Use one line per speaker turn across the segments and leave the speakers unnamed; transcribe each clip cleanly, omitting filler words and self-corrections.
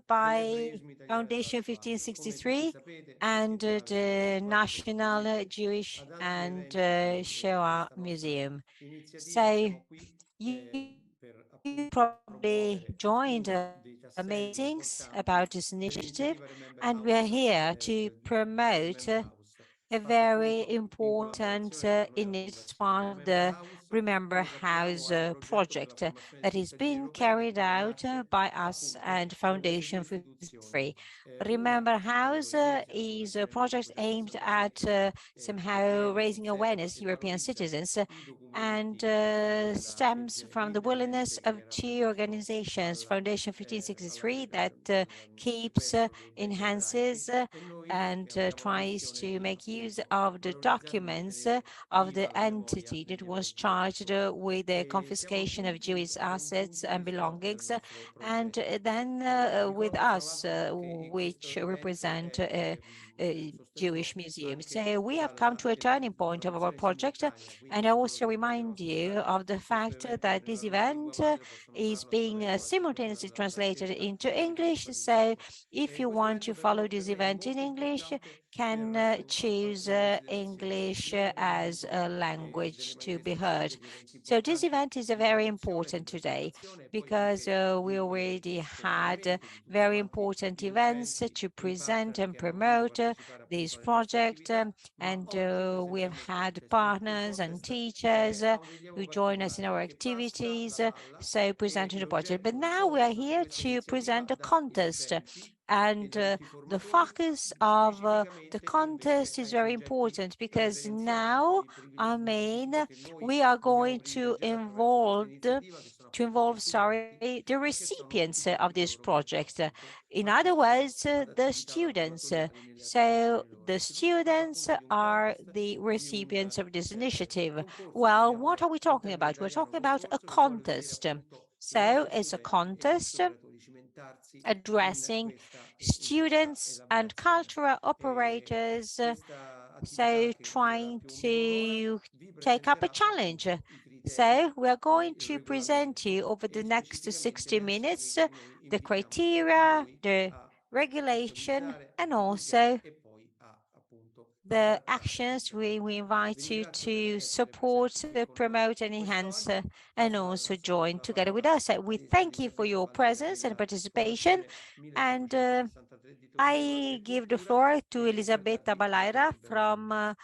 by Foundation 1563 and the National Jewish and Shoah Museum. So you probably joined meetings about this initiative, and we are here to promote a very important initiative, part of the Remembr-House project that is being carried out by us and Foundation 53. Remembr-House is a project aimed at somehow raising awareness European citizens and stems from the willingness of two organizations, Foundation 1563, that keeps, enhances, and tries to make use of the documents of the entity that was charged with the confiscation of Jewish assets and belongings, and then with us, which represent a Jewish museum. So we have come to a turning point of our project, and I also remind you of the fact that this event is being simultaneously translated into English. So if you want to follow this event in English, can choose English as a language to be heard. So this event is very important today because we already had very important events to present and promote this project, and we have had partners and teachers who join us in our activities, so presenting the project. But now we are here to present a contest, and the focus of the contest is very important because now, I mean, we are going to involve, the recipients of this project. In other words, the students. So the students are the recipients of this initiative. Well, what are we talking about? We're talking about a contest. So it's a contest addressing students and cultural operators, so trying to take up a challenge. So we are going to present you over the next 60 minutes the criteria, the regulation, and also the actions we invite you to support, promote, and enhance, and also join together with us. We thank you for your presence and participation, and I give the floor to Elisabetta Balaira from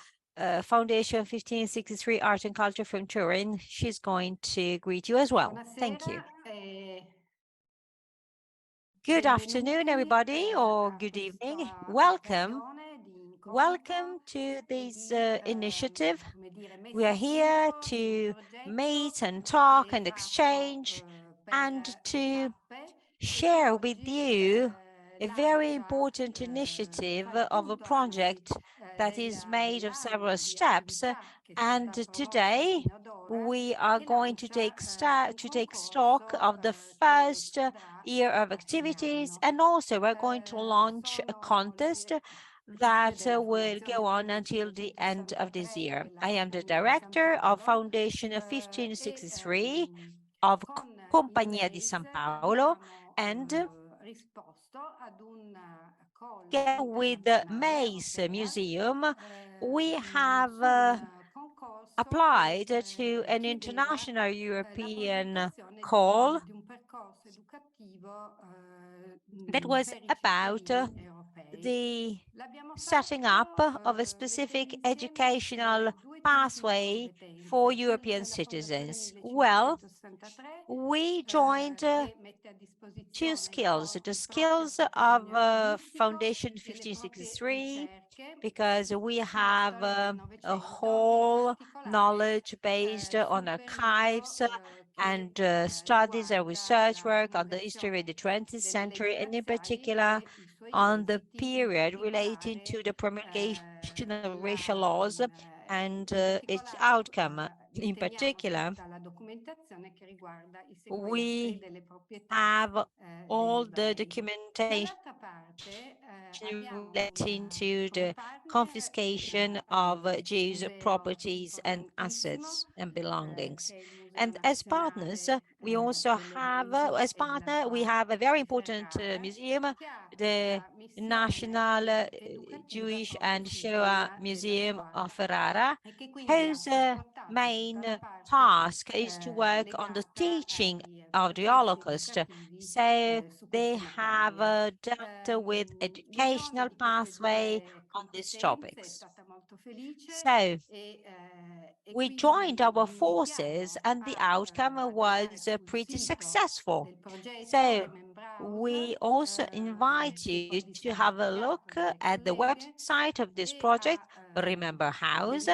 Foundation 1563 Art and Culture from Turin. She's going to greet you as well. Thank you. Good afternoon, everybody, or good evening. Welcome. Welcome to this initiative. We are here to meet and talk and exchange and to share with you a very important initiative of a project that is made of several steps. And today we are going to take stock of the first year of activities, and also we're going to launch a contest that will go on until the end of this year. I am the director of Foundation 1563 of Compagnia di San Paolo, and together with the MEIS Museum, we have applied to an international European call that was about the setting up of a specific educational pathway for European citizens. Well, we joined two skills, the skills of Foundation 1563, because we have a whole knowledge based on archives and studies and research work on the history of the 20th century, and in particular on the period relating to the promulgation of racial laws and its outcome. In particular, we have all the documentation relating to the confiscation of Jews' properties and assets and belongings. And as partners, we also have, as partner, we have a very important museum, the National Jewish and Shoah Museum of Ferrara, whose main task is to work on the teaching of the Holocaust. So they have dealt with educational pathway on these topics. So we joined our forces and the outcome was pretty successful. So we also invite you to have a look at the website of this project, Remembr-House,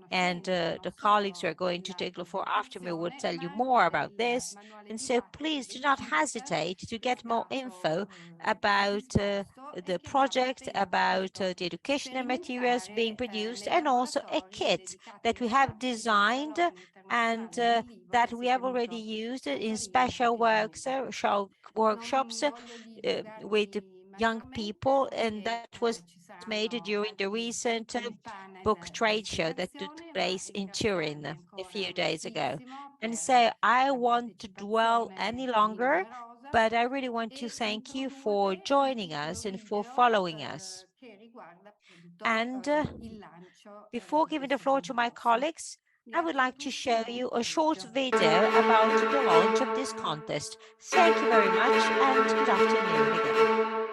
and the colleagues who are going to take the floor after me will tell you more about this. And so please do not hesitate to get more info about the project, about the educational materials being produced, and also a kit that we have designed and that we have already used in special workshops with young people, and that was made during the recent book trade show that took place in Turin a few days ago. And so I won't dwell any longer, but I really want to thank you for joining us and for following us. And before giving the floor to my colleagues, I would like to show you a short video about the launch of this contest. Thank you very much and good afternoon again.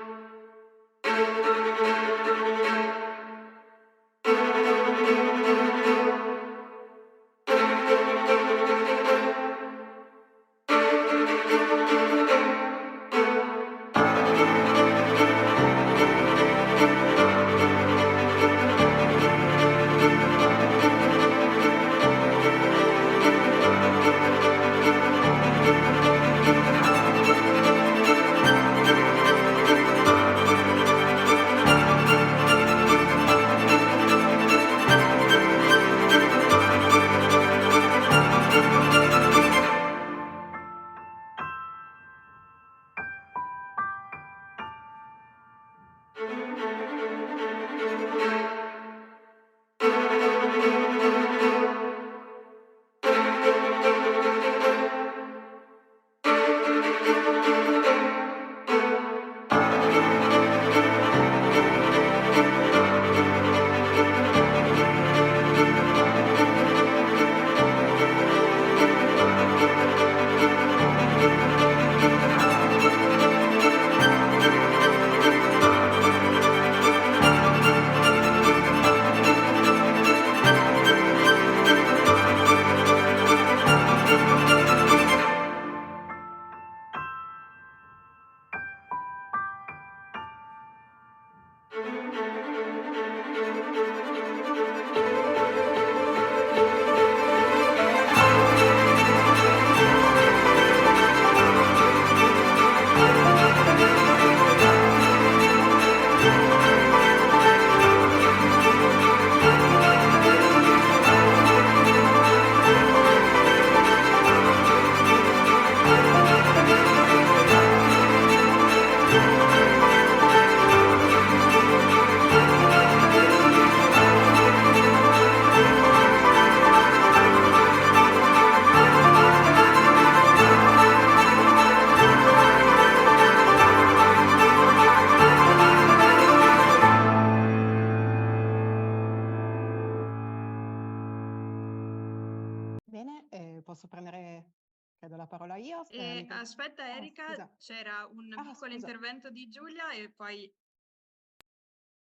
Bene, posso prendere, credo, la parola io.
Aspetta Erika,
scusa.
c'era un piccolo
scusa.
intervento di Giulia e poi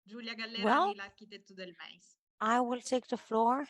Giulia Gallerani,
Well,
l'architetto del MEIS.
I will take the floor.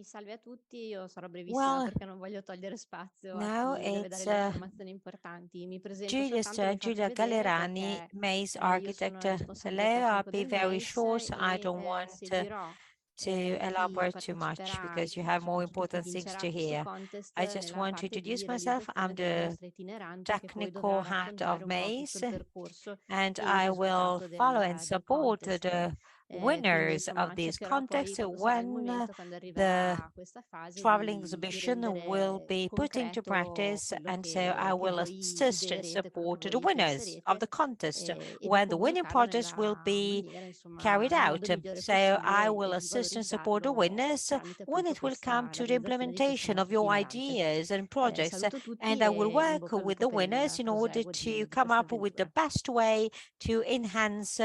Salve a tutti, io sarò brevissima perché non voglio togliere spazio a
Now
chi deve dare
it's
le informazioni importanti. Mi presento
Julia's
soltanto, vi
turn,
faccio
Julia
vedere
Gallerani,
perché
MEIS
io sono
architect.
il responsabile
Hello, I'll
tecnico
be
del
very
MEIS
short. I
e
don't want
seguirò
to
chi
elaborate too much
parteciperà e
because you have more
soprattutto chi
important things
vincerà
to
questo
hear.
contest
I just
nella
want to
parte di
introduce myself. I'm
realizzazione della
the
mostra itinerante che poi
technical
dovrà
hat
raccontare
of
un po' tutto
MEIS,
il percorso
and
e il
I will
risultato
follow and
del
support
contest.
the winners
insomma,
of this
cercherò poi,
contest
quando sarà il
when
momento, quando
the
arriverà questa fase,
traveling
di
exhibition will
rendere
be put into
concreto
practice,
quello
and so I
che
will
voi
assist and
ideerete, quello che
support the
voi
winners of
penserete,
the contest
e di
when the winning
comunicarlo
projects will
nella
be
maniera, insomma,
carried
nel
out.
modo migliore
So I
possibile,
will
e di
assist and support the
valorizzarlo
winners
tramite
when
appunto
it will come
questa
to the
realizzazione di questa
implementation of your
microfinanze.
ideas and projects.
Saluto tutti
And I will
e in
work
bocca al
with
lupo
the
per
winners
il
in order
proseguo
to
di
come
questa
up with the
avventura.
best way to enhance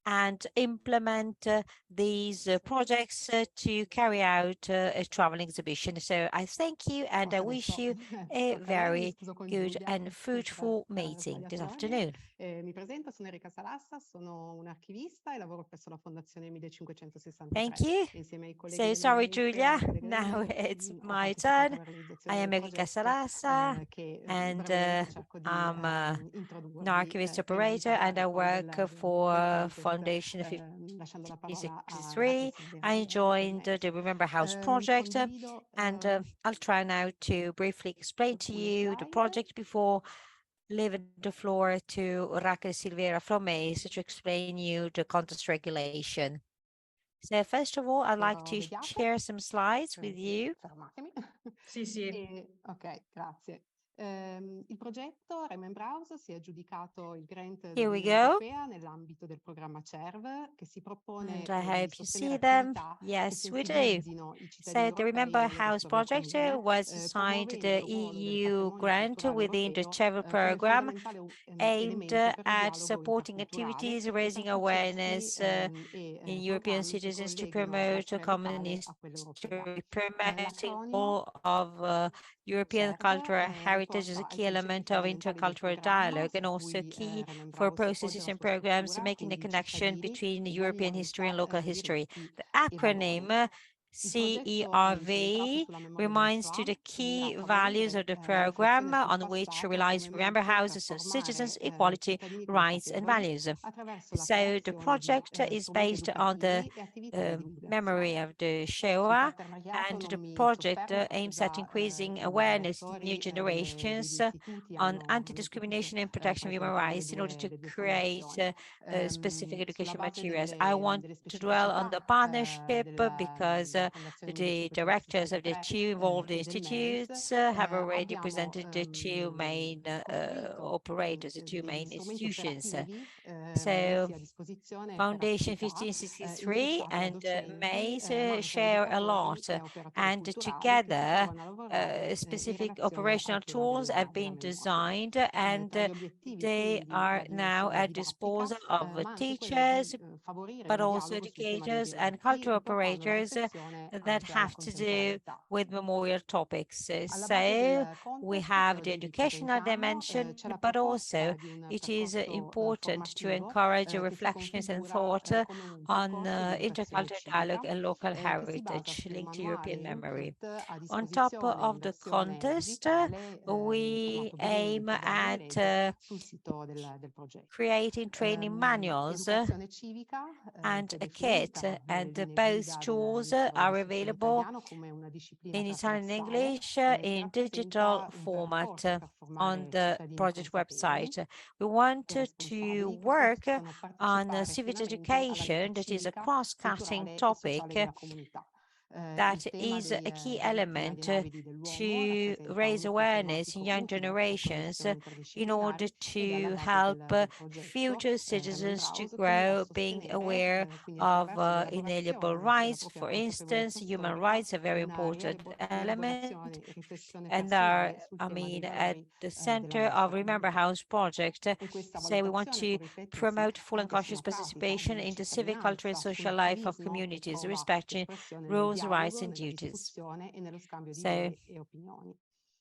and implement these projects to carry out a travel exhibition. So I thank you and I wish you a very good and fruitful meeting this afternoon.
Mi presento, sono Erika Salassa, sono un'archivista e lavoro presso la Fondazione Emide 563.
Thank you.
Insieme ai colleghi
So
del
sorry,
MEIS
Giulia.
e colleghe del
Now
MEIS,
it's
ho
my
partecipato
turn.
alla realizzazione
I
del
am Erika
project
Salassa,
che
and
brevemente cerco di
I'm an
introdurvi
archivist
prima di
operator, and
parlare
I
poi
work
del
for
contest,
Foundation
lasciando la parola a Rachel
1563. I
Silvera del
joined
MEIS.
the Remembr-House project,
Condivido
and I'll try now to briefly explain to
alcune
you the
slide.
project before leaving the floor to Rachel Silvera from MEIS to explain you the contest regulation. So first of all, I'd like to share some slides with you.
Fermatemi.
Sì.
Ok, grazie. Il progetto Remembr-House si è aggiudicato il grant
Here we
dell'Unione
go.
Europea nell'ambito del programma CERV, che si propone
And I
di
hope you
sostenere
see them.
attività che
Yes, we do.
sensibilizzino i cittadini
So the
europei alle
Remembr-House
risorse
project
comuni,
was assigned
promuovendo
the
il ruolo del
EU
patrimonio
grant
culturale
within the
europeo
travel
come
program
fondamentale
aimed
elemento per il
at
dialogo
supporting
interculturale
activities,
e
raising
per
awareness
e
in European
programmi che
citizens to
colleghino la
promote a
storia
common
locale a quella europea.
history, promoting
L'acronimo
all of European
CERV
cultural heritage is
riporta
a
ai
key
principi
element of
fondamentali del
intercultural
programma
dialogue and
su
also
cui
key for
Remembr-House poggia
processes
la
and
sua
programs
struttura,
making the
quindi i
connection
cittadini,
between European history and
uguaglianza,
local history.
diritti
The
e valori.
acronym
Il progetto è incentrato
CERV
sulla memoria dello
reminds to
Shoah
the
e mira a
key values of
favorire
the
la riflessione
program
sul
on which
passato
relies
come mezzo
Remembr-House,
per
so
formare
citizens, equality,
cittadini
rights and
consapevoli
values.
attraverso la
So the
creazione di
project is
strumenti
based on the
educativi e attività di
memory
divulgazione.
of the
Sul
Shoah,
partenariato
and
non
the
mi
project
soffermo perché
aims at
già
increasing
i
awareness in new
relatori dei
generations
due istituti
on
hanno discusso
anti-discrimination and protection of human
frequentemente
rights in order to
le due
create
fondazioni.
specific
Sulla
education
base
materials. I want
delle
to dwell on
specificità
the partnership because
della Fondazione
the directors of the
1563
two involved
e del MEIS,
institutes have already
abbiamo
presented the two main
costruito
operators, the two
degli
main
strumenti
institutions.
operativi
So
messi a disposizione per
Foundation
attività
1563
indirizzate a
and
docenti,
MEIS
ma anche a
share a
educatori
lot,
e operatori
and
culturali che si
together
trovano a lavorare in
specific
relazione al
operational
tema
tools have
della
been
memoria.
designed, and
Tra gli obiettivi
they
quindi
are
la
now
dimensione
at
didattica,
disposal of
ma anche quello
teachers,
di favorire
but
il
also
dialogo sul tema dei
educators and
diritti,
cultural
riportando la
operators
riflessione
that
anche alla
have to do
contemporaneità.
with memorial topics.
Alla base
So
del
we
contest che
have the
oggi vi
educational
presentiamo
dimension,
c'è la
but also
proposta di un
it is
percorso
important to
formativo
encourage
che si
reflections and
configura
thought
come un
on
percorso di educazione
intercultural dialogue
civica
and local
che si basa
heritage
sul
linked to
manuale
European memory.
e-kit a
On top
disposizione in
of the
versione
contest,
digitale in
we
formato
aim
documento già
at
disponibile sul sito del progetto.
creating training manuals
Educazione civica
and
che
a
definita
kit,
nelle
and
linee
both
guida
tools are
dell'istruttore
available
italiano come una disciplina
in Italian and
trasversale
English
che
in digital
rappresenta un
format
percorso per
on
formare
the
cittadini
project
consapevoli
website. We want
e
to
responsabili che
work
possano
on
partecipare
civic
pienamente alla vita
education, that is a
civica,
cross-cutting
culturale e sociale
topic
della comunità.
that
Il tema
is
dei
a key
diritti
element
inalienabili dell'uomo
to
rappresenta un
raise
nucleo
awareness in
tematico
young
utile per
generations
cooperazione
in order
interdisciplinare ed è alla
to
base
help
del progetto
future citizens to
Remembr-House che mira a
grow being
sostenere
aware
quindi
of
attraverso
inalienable
l'elaborazione della
rights.
propria
For
consapevolezza
instance, human
storica
rights are a very
una
important element
rielaborazione e riflessione
and are,
personale sul tema dei
at
valori
the
della
center of
nostra
Remember
comunità.
House project.
E questa
So we want
valutazione può
to
riflettersi
promote full and
anche su
conscious
una pratica
participation
di
in the civic, cultural, and
cittadinanza, sul
social life of
civismo che
communities,
trova
respecting
espressione nel
rules, rights,
dialogo,
and
nella
duties.
discussione e nello scambio di
So
idee e opinioni.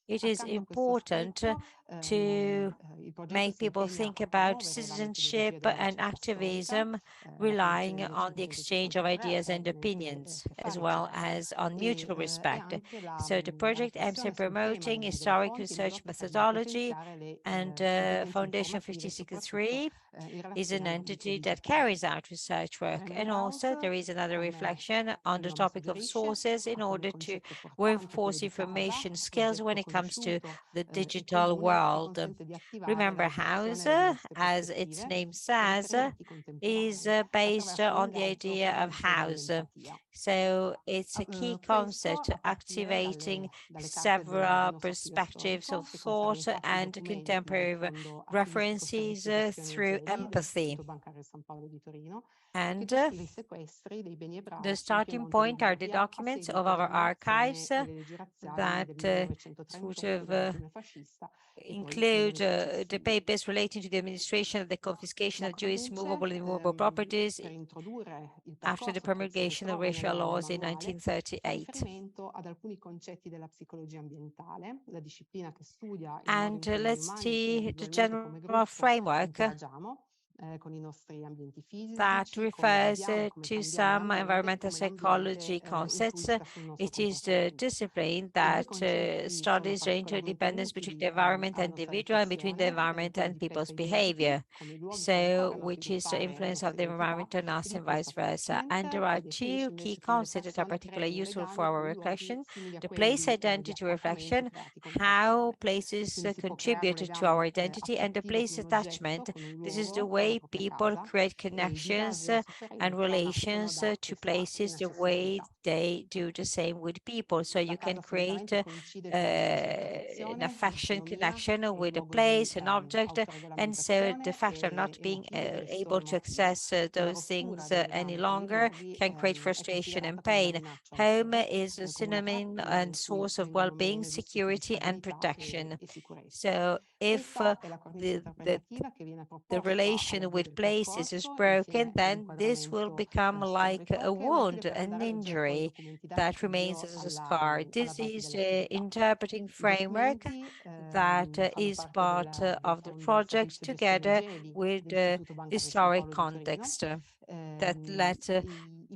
it is
Accanto a questo
important
aspetto,
to
il progetto
make
si
people
impegna
think
a
about
promuovere la metodologia
citizenship
della
and
ricerca storica,
activism,
la
relying
Fondazione
on the exchange of
1563
ideas and
ovviamente
opinions,
fa
as well
ricerca
as on mutual
e
respect.
anche
So the
la
project aims
riflessione
at
sul tema
promoting
delle
historic
fonti
research
ridotte per
methodology,
depotenziare le
and
competenze
Foundation
informative, soprattutto
1563
in
is an
relazione all'uso
entity that
digitale.
carries out research work. And also
Remembr-House,
there is another
come
reflection on
il
the
nome
topic of
suggerisce,
sources in
ha come
order to
concetto portante quello
reinforce
di casa,
information skills when
progetto
it comes to the digital
comune che
world.
consente di attivare la
Remembr-House,
riflessione delle nostre
as its
prospettive
name
e
says,
riferimenti
is
contemporanei
based
attraverso
on the
l'ingaggio
idea of
collaborativo
house.
dell'empatia.
So it's a key
Questo
concept
a partire
activating
dalle carte del
several
nostro stile
perspectives
storico,
of
che conserva
thought
infatti
and
documenti del
contemporary
fondo attivistico
references
servizio gestione
through
agili
empathy.
dell'Istituto Bancario San Paolo di Torino, che
And
descrive i sequestri dei beni ebraici
the
in
starting
Piemonte e
point are the
Liguria a
documents of
seguito
our
dell'emanazione
archives
delle leggi razziali del
that sort
1938
of
del regime fascista e poi degli
include
anni
the
successivi.
papers relating to the administration of the confiscation
La
of Jewish
Cornice,
movable and immovable properties
per introdurre il
after the
percorso che si
promulgation of
ritrova
racial
nel
laws in
manuale, fa
1938.
riferimento ad alcuni concetti della psicologia ambientale, la disciplina che studia il modo in
And
cui gli
let's
umani
see the
individualmente come
general
gruppo
framework
interagiamo con i nostri ambienti
that
fisici, come
refers
viviamo e come
to
cambiamo
some
l'ambiente e
environmental
come l'ambiente
psychology concepts.
influisca sul nostro
It is the
comportamento.
discipline
E due
that
concetti sono
studies the
particolarmente
interdependence between the
utili
environment
alla
and
nostra
individual and between the
riflessione,
environment
quello
and
di
people's
place identity,
behavior.
come i luoghi che
So,
aiutano a
which is the
sviluppare la
influence of
nostra
the
identità,
environment on
e
us
di
and vice
place
versa.
attachment,
And there
che
are
definisce
two key
invece come le
concepts that are
persone
particularly
creino
useful for
legami
our
con luoghi
reflection.
simili a
The
quelli
place
di
identity
appartamento
reflection,
creati con
how
passione.
places
Quindi si può creare un
contributed to our
legame
identity, and the
affettivo
place
con un oggetto,
attachment.
con un
This is the
luogo, con la
way
propria
people
casa,
create
e i
connections
disagi e la
and
sofferenza nascono
relations
da
to
questa
places the way
inaccessibilità.
they do the same with people. So
La
you can
casa
create
solitamente coincide con la
an
specializzazione,
affection
l'autonomia
connection
e un
with a
luogo di
place, an object, and so the
autoregolamentazione
fact of not being
emotivo e
able to
restoro
access
emotivo. La
those
rottura
things
del
any
legame con i
longer
luoghi
can create
è
frustration and
considerata come una
pain.
minaccia alla
Home
fede,
is a
come una
synonym
pratica
and
in cui
source of
vengono
well-being,
meno giusti tipi di
security, and
stabilità
protection.
e sicurezza.
So if
Questa è la cornice
the
interpretativa che viene
the
proposta
relation
all'avvio
with
del
places is
percorso
broken,
insieme
then this will
all'inquadramento
become like
storico,
a
che è utile
wound,
per
an
andare a leggere poi i
injury
documenti
that remains
d'archivio
as a scar.
alla
This
base
is the
dell'attività.
interpreting
I
framework
documenti
that
fanno
is
parte
part
del
of the
fondo
project
servizio gestione
together
agili
with the
dell'Istituto Bancario San
historic
Paolo di Torino.
context that let
I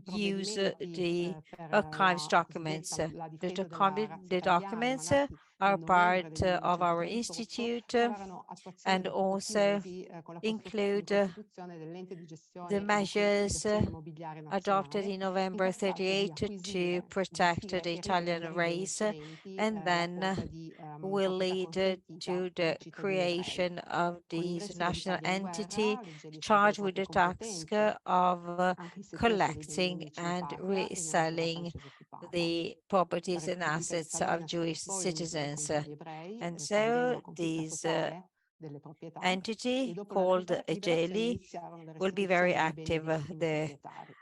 use
provvedimenti
the
per
archives
la
documents.
cosiddetta la difesa della razza
The
italiana,
documents
emanati
are
nel novembre
part
del
of our
1938,
institute
trovavano attuazione
and
dopo pochi
also
mesi con la
include
costituzione dell'ente di
the
gestione e
measures
liquidazione immobiliare
adopted
nazionale,
in November
incapacitato di
38 to
acquisire,
protect
gestire
the
e
Italian
rivendere i beni
race,
acquirenti
and
la
then
quota di
will
proprietà
lead
consentita
to
ai
the
cittadini ebrei.
creation of
Con
this
l'ingresso
national
dell'Italia in
entity
guerra, le geli è stato le
charged with
proprie
the task
competenze,
of
anche il sequestro dei beni
collecting
nemici in
and
patria e nella zona
reselling
francese occupata.
the
La
properties and
Repubblica
assets
Italiana
of
scelse
Jewish
poi di mettere
citizens.
contro gli ebrei,
So
stabilendo la confisca
this
totale delle proprietà, e
entity
dopo la
called
liberazione
Ejeli
iniziarono le
will be very
restituzioni dei beni ai
active.
legittimi
The
proprietari.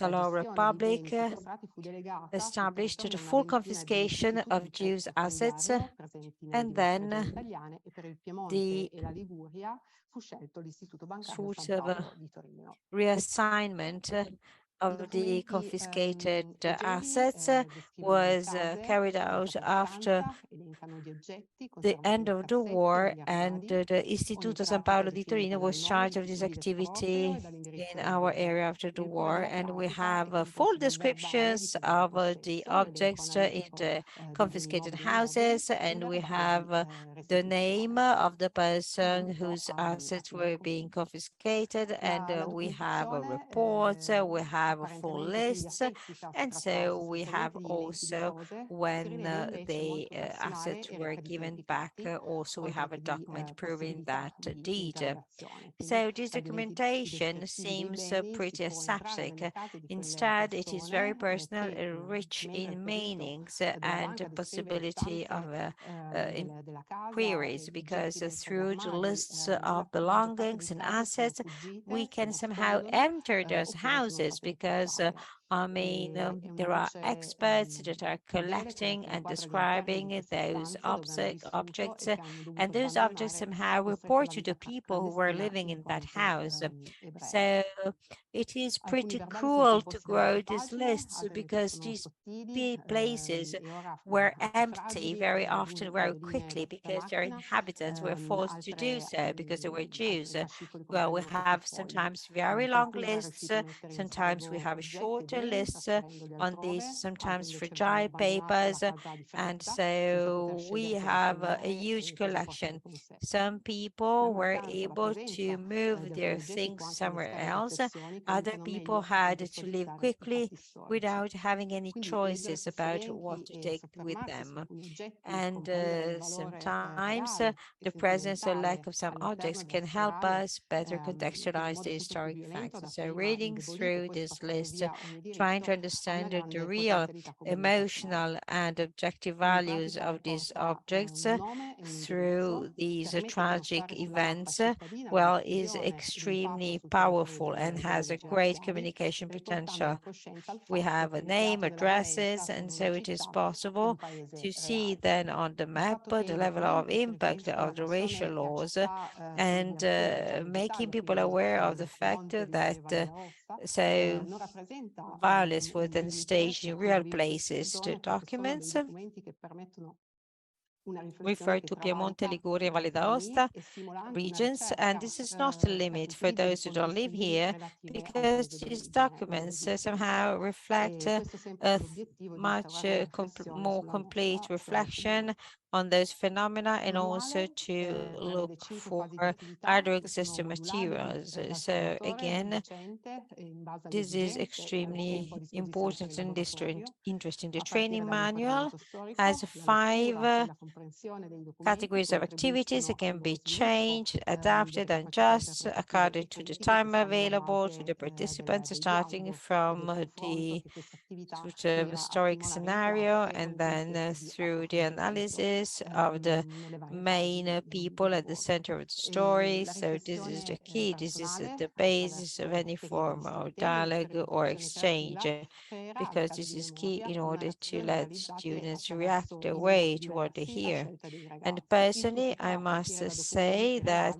La
Salon
gestione dei
Republic
beni sequestrati fu delegata sul
established
territorio
the
a una
full
ventina di
confiscation
istituti
of
di
Jews'
credito
assets,
fondiario presenti nelle
and
diverse regioni
then
italiane, e per il Piemonte
the
e la Liguria fu scelto l'Istituto Bancario
sort
San
of
Paolo di Torino.
reassignment
I
of the
documenti
confiscated
Egeli
assets
descrivono le
was
case
carried
nella
out
propria
after
stanza, elencano gli oggetti
the
conservati
end
nei
of the
cassetti o
war,
negli
and
armadi.
the
Ogni
Istituto San
pratica
Paolo
è
di
definita
Torino
dal
was
nome,
charged
il
of this
cui esproprio
activity
e dall'indirizzo
in
del
our
bene.
area after the
Il cuore
war,
della
and we
pratica è
have full
composto dal verbale di
descriptions
chi dà
of the
possesso, l'elenco
objects in
analitico
the
dei beni
confiscated
immobili e immobili
houses,
e un
and we
verbale di
have the name
restituzione.
of the person
Vengo
whose assets
ai
were being
documenti.
confiscated, and
La
we have a
documentazione
report, we have a full
apparentemente quindi
list,
asettica se
and so
trattassisi
we
solo
have
di elementi di
also
cose, si
when
rivela invece
the
molto personale
assets
e
were
ricca di
given back,
significati,
also we
oltre
have a
che di
document proving
possibilità
that
di
deed.
interrogazione. Quindi
So this
tra gli elementi
documentation
descrittivi dei
seems
beni si
pretty
può entrare nelle
aseptic.
case di quelle
Instead, it is very
persone
personal,
che,
rich
mentre il
in
perito
meanings
della
and the
banca descrive le
possibility of
stanze della casa e
queries,
gli oggetti
because
dentro gli
through the
armadi,
lists
nella
of
maggior parte dei
belongings and
casi sono
assets, we
fuggite, si
can somehow
nascondono
enter those
oppure sono
houses
state
because
recuperate. È una
there are
luce
experts that are
crudele quella
collecting
che
and
inquadra gli interni di
describing
queste
those
stanze dove hanno vissuto
objects,
e che hanno
and
dovuto
those objects
abbandonare,
somehow
costretti
report
alla
to the
vita
people who were
clandestina
living
in
in that
quanto
house.
ebrei.
So it is
Alcuni
pretty
verbali sono
cruel to
composti da
grow
poche
these
pagine,
lists
altri invece
because
sono
these
sottili
places
e ora
were
anche
empty
fragili,
very
avendo
often,
bisogno
very
delle linee
quickly,
da
because their
macchina,
inhabitants were forced to do so because they were Jews.
altri fascicoli
Well, we
comprendono
have
portafogli.
sometimes very long
Qualcuno era
lists,
riuscito a mettere in
sometimes we
salvo
have
oggetti e
shorter lists on these sometimes fragile papers, and so we have a huge collection. Some people were able to move their things somewhere else. Other people had to leave quickly without having any choices about what to take with them. And sometimes the presence or lack of some objects can help us better contextualize the historic facts. So reading through this list, trying to understand the real emotional and objective values of these objects through these tragic events, well, is extremely powerful and has a great communication potential. We have a name, addresses, and so it is possible to see then on the map the level of impact of the racial laws and making people aware of the fact that so violence was then staged in real places. The documents refer to Piemonte, Liguria, Valle d'Aosta regions, and this is not a limit for those who don't live here, because these documents somehow reflect a much more complete reflection on those phenomena, and also to look for other existing materials. So again, this is extremely important and interesting. The training manual has 5 categories of activities. It can be changed, adapted, and adjusted according to the time available to the participants, starting from the sort of historic scenario, and then through the analysis of the main people at the center of the story. So this is the key. This is the basis of any form of dialogue or exchange, because this is key in order to let students react their way to what they hear. And personally, I must say that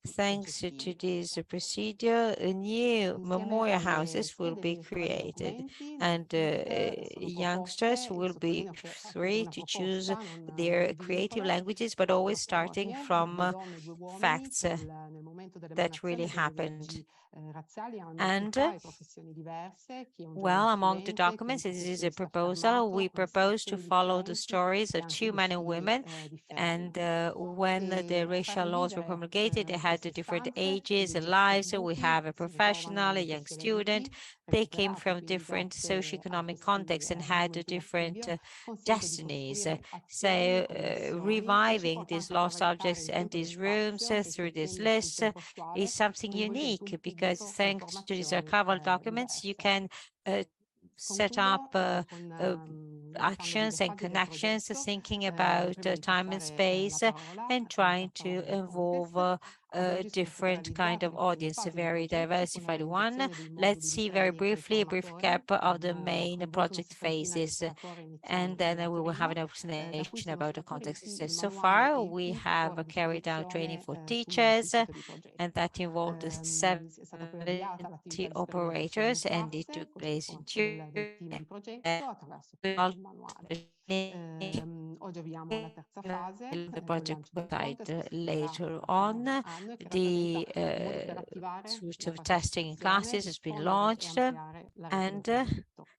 thanks to this procedure, new memorial houses will be created, and youngsters will be free to choose their creative languages, but always starting from facts that really happened. And well, among the documents, this is a proposal. We propose to follow the stories of 2 men and women. And when the racial laws were promulgated, they had the different ages and lives. So we have a professional, a young student. They came from different socioeconomic contexts and had different destinies. So reviving these lost objects and these rooms through this list is something unique, because thanks to these archival documents, you can set up actions and connections, thinking about time and space, and trying to involve a different kind of audience, a very diversified one. Let's see very briefly a brief recap of the main project phases, and then we will have an explanation about the context. So far, we have carried out training for teachers, and that involved 70 operators, and it took place in June. The project website later on. The sort of testing in classes has been launched, and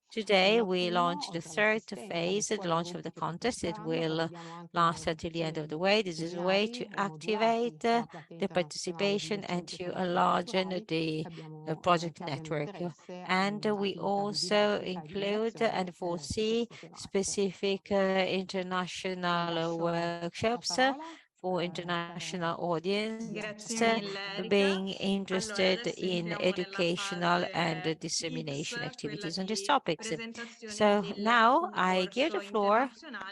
today we launched the 3rd phase, the launch of the contest. It will last until the end of the way. This is a way to activate the participation and to enlarge the project network. And we also include and foresee specific international workshops for international audience, being interested in educational and dissemination activities on these topics. So now I give the floor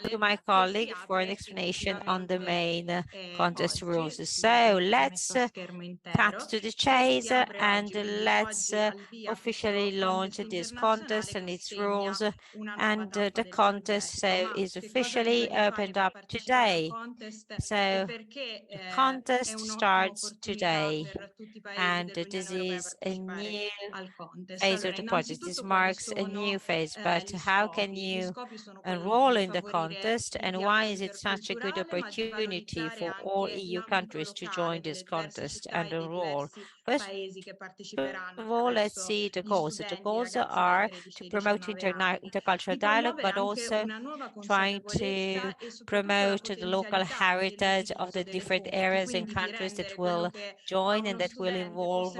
to my colleague for an explanation on the main contest rules. So let's cut to the chase and let's officially launch this contest and its rules. And the contest is officially opened up today. So the contest starts today, and this is a new phase of the project. This marks a new phase, but how can you enroll in the contest, and why is it such a good opportunity for all EU countries to join this contest and enroll? First of all, let's see the goals. The goals are to promote intercultural dialogue, but also trying to promote the local heritage of the different areas and countries that will join and that will involve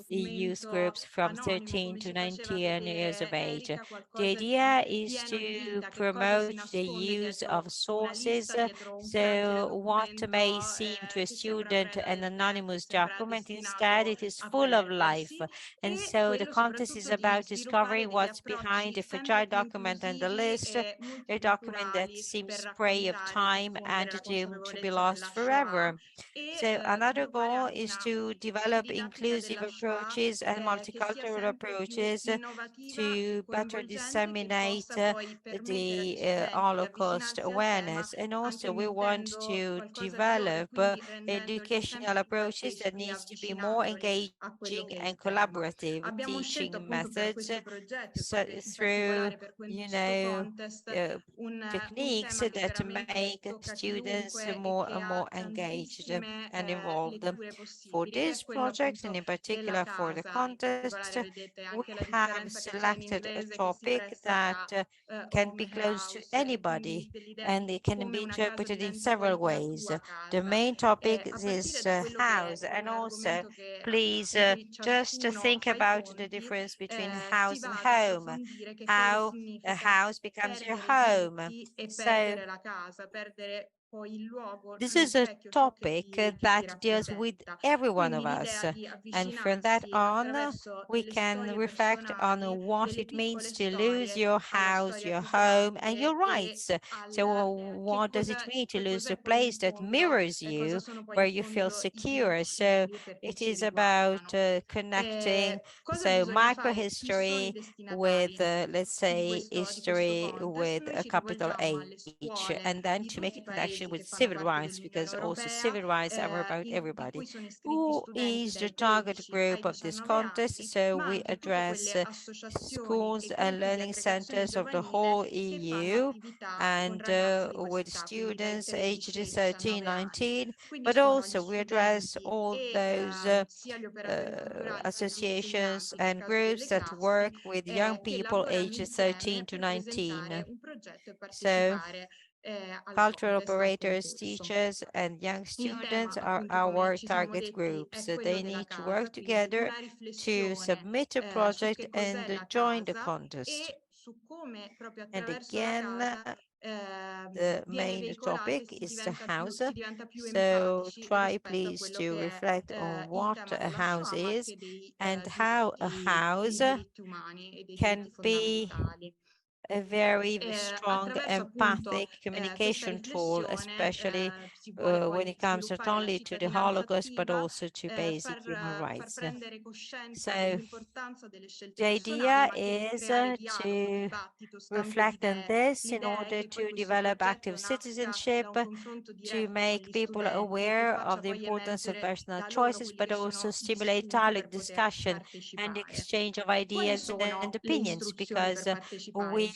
the youth groups from 13 to 19 years of age. The idea is to promote the use of sources. So what may seem to a student an anonymous document, instead it is full of life. And so the contest is about discovering what's behind a fragile document and the list, a document that seems prey of time and doomed to be lost forever. So another goal is to develop inclusive approaches and multicultural approaches to better disseminate the Holocaust awareness. And also we want to develop educational approaches that needs to be more engaging and collaborative teaching methods through, techniques that make students more and more engaged and involved. For this project, and in particular for the contest, we have selected a topic that can be close to anybody, and it can be interpreted in several ways. The main topic is house, and also please just think about the difference between house and home, how a house becomes your home. So this is a topic that deals with every one of us. And from that on, we can reflect on what it means to lose your house, your home, and your rights. So what does it mean to lose a place that mirrors you, where you feel secure? So it is about connecting, so microhistory with, let's say, history with a capital H, and then to make a connection with civil rights, because also civil rights are about everybody. Who is the target group of this contest? So we address schools and learning centers of the whole EU, and with students aged 13, 19, but also we address all those associations and groups that work with young people aged 13 to 19. So cultural operators, teachers, and young students are our target groups. So they need to work together to submit a project and join the contest. And again, the main topic is the house. So try please to reflect on what a house is and how a house can be a very strong empathic communication tool, especially when it comes not only to the Holocaust, but also to basic human rights. So the idea is to reflect on this in order to develop active citizenship, to make people aware of the importance of personal choices, but also stimulate dialogue, discussion, and exchange of ideas and opinions, because we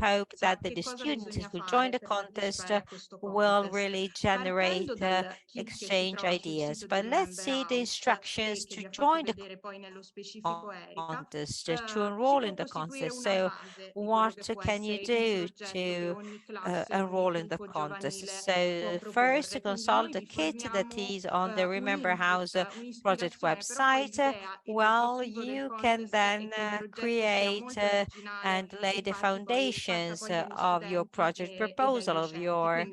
hope that the students who join the contest will really generate exchange ideas. But let's see the instructions to join the contest, to enroll in the contest. So what can you do to enroll in the contest? So first, consult the kit that is on the Remembr-House project website. Well, you can then create and lay the foundations of your project proposal, of your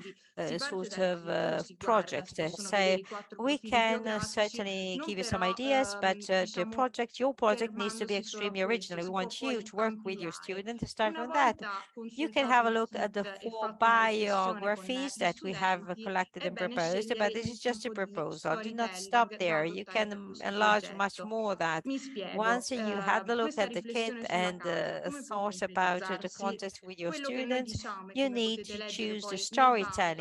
sort of project. So we can certainly give you some ideas, but your project needs to be extremely original. We want you to work with your student to start from that. You can have a look at the 4 biographies that we have collected and proposed, but this is just a proposal. Do not stop there. You can enlarge much more that. Once you had the look at the kit and thought about the contest with your students, you need to choose the storytelling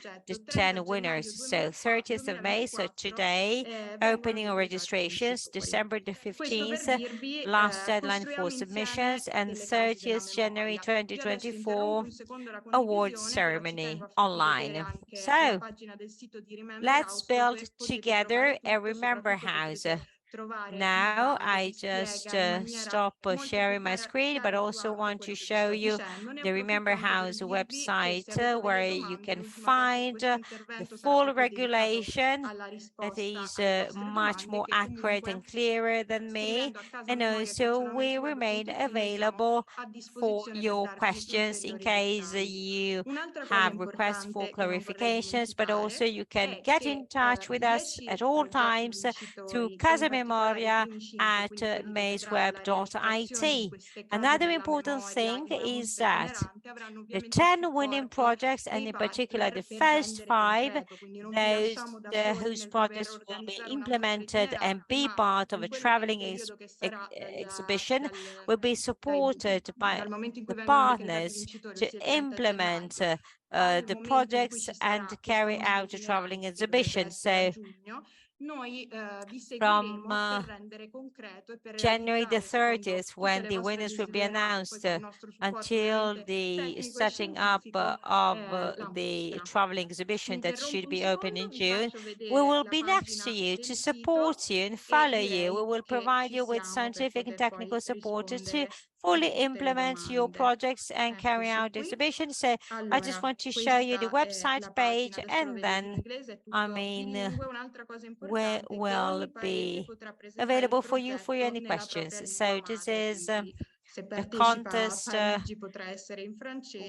progetto.
the
30
10 winners. So
gennaio
30th of May, so
2024,
today,
vengono
opening of
pubblicati in
registrations,
sito web.
December December the
Questo per
15th,
dirvi,
last deadline
costruiamo
for
insieme
submissions, and
delle case della
30th January
memoria. Io adesso interrompo
2024,
un secondo la
award
condivisione, però ci tengo
ceremony
a farvi vedere
online.
anche la
So
pagina del sito di
let's
Remembr-House,
build
dove potete
together
trovare
a
tutto, soprattutto
Remembr-House.
potrete trovare un
Now
guide che
I
spiega
just
in maniera
stop
molto più
sharing my screen, but
chiara e
also
riguardo
want to
quello che vi
show
sto
you
dicendo. Ne
the
approfitto anche per
Remembr-House
dirvi che se
website
avete
where
delle
you
domande,
can
l'ultima parte di
find
questo
the
intervento sarà
full
proprio dedicato
regulation
alla
that
risposta
is
alle vostre
much
domande
more
che
accurate and
comunque
clearer than me.
scrivendo a casa
And
memoria
also we remain
@meis.it noi siamo
available
a
for
disposizione per
your
darvi
questions in
ulteriori
case
dettagli.
you
Un'altra cosa
have requests for
importante che non vorrei
clarifications, but also
dimenticare
you can
è
get in
che
touch with
di
us
10
at all
progetti
times through
vincitori, e in
Casa
particolare i
Memoria
primi 5,
at
quindi quelli che vedranno la realizzazione di
maisweb.it.
queste case
Another
della
important
memoria
thing
in una
is
mostra
that
itinerante, avranno
the
ovviamente il
10 winning
supporto
projects, and
dei
in particular the
partner per
first
rendere
5,
concreto, quindi non vi
those
lasciamo da soli
whose
nel dover
projects will be
organizzare una mostra
implemented and
itinerante,
be
ma
part of
in
a
quello che è il
traveling
periodo che sarà
exhibition will be supported by
dal momento in cui
the
vengono dichiarati
partners
vincitori,
to
ossia il 30
implement
gennaio, al
the
momento in cui
projects
ci
and
sarà questa
carry
mostra
out a traveling
itinerante, che dovrebbe
exhibition.
essere a
So
giugno, noi vi
from
seguiremo per rendere concreto e per
January the
realizzare, secondo
30th,
tutte
when
le
the
vostre
winners will be
desiderate, poi
announced,
con il nostro supporto
until
ovviamente
the
tecnico e
setting up
scientifico,
of
la
the
mostra.
traveling exhibition that
Interrompo
should
un
be open
secondo,
in
vi
June,
faccio
we
vedere
will
la
be next to
pagina
you to
del
support
sito
you and
e
follow you. We
direi
will
che
provide
ci
you with
siamo per
scientific and
poter poi
technical support to
rispondere a
fully
tutte le
implement your
domande.
projects and carry
Eccoci
out the
qui.
exhibition. So I just
Allora,
want to show you the
questa è
website
la
page,
pagina, adesso la
and
vedete in
then
inglese, è tutto bilingue. Un'altra cosa
we
importante è che
will
ogni paese
be
potrà presentare il
available for you for
progetto
any
nella propria
questions.
lingua
So this
madre,
is
quindi se
the
partecipa a
contest
Parigi potrà essere in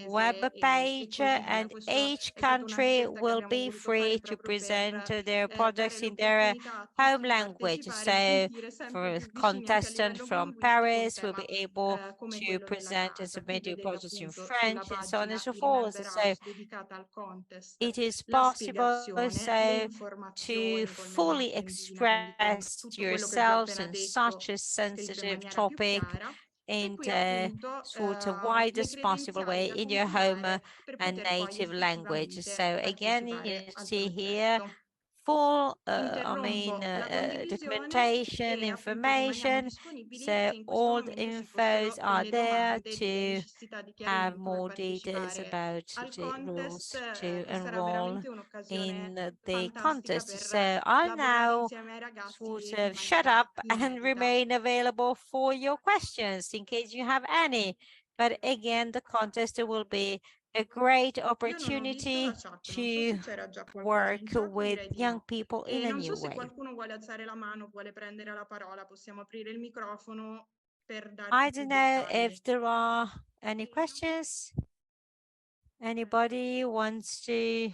web
francese e
page,
così via.
and
Questo
each
è stata una
country
scelta che
will
abbiamo
be
voluto fare
free to
proprio per
present their
dare
projects in their
l'opportunità a
home
tutti di
language.
partecipare e
So
sentire sempre
for
più vicini anche a
contestant
livello
from
linguistico un
Paris will
tema
be able
come
to
quello della
present and
casa. Qui
submit your
vedete
projects in
appunto sulla
French, and so on and
pagina
so
di
forth.
Remember
So
House dedicata al contest
it is
la
possible
spiegazione, le
so to
informazioni col menu in
fully
tendina, quindi con
express
tutto quello che vi ho
yourselves
appena
in such
detto
a
scritto in
sensitive
maniera più
topic
chiara. E
in
qui
the
appunto
sort of
le
widest possible way
credenziali da
in your home
compilare per
and
poter poi
native language. So
effettivamente
again, you
partecipare al
see here
progetto.
full,
Interrompo la condivisione
documentation,
e appunto rimaniamo
information.
disponibili
So
se in questo
all the
momento ci
infos
fossero
are
delle
there
domande, delle
to
necessità di
have
chiarimento per
more details
partecipare
about
al
the
contest,
rules to
che sarà
enroll
veramente un'occasione
in the
fantastica
contest.
per
So I'll
lavorare
now
insieme ai ragazzi
sort
in
of shut
maniera
up and
inedita.
remain available for your questions in case you have any. But again, the contest will be a great
Io non ho visto la
opportunity
chat, non so se
to
c'era già qualcosa in
work
chat,
with
direi di
young
no.
people in
E
a
non so
new
se
way.
qualcuno vuole alzare la mano, vuole prendere la parola, possiamo aprire il microfono per
I
darvi
don't
più
know
dettagli.
if there are any questions. Anybody wants to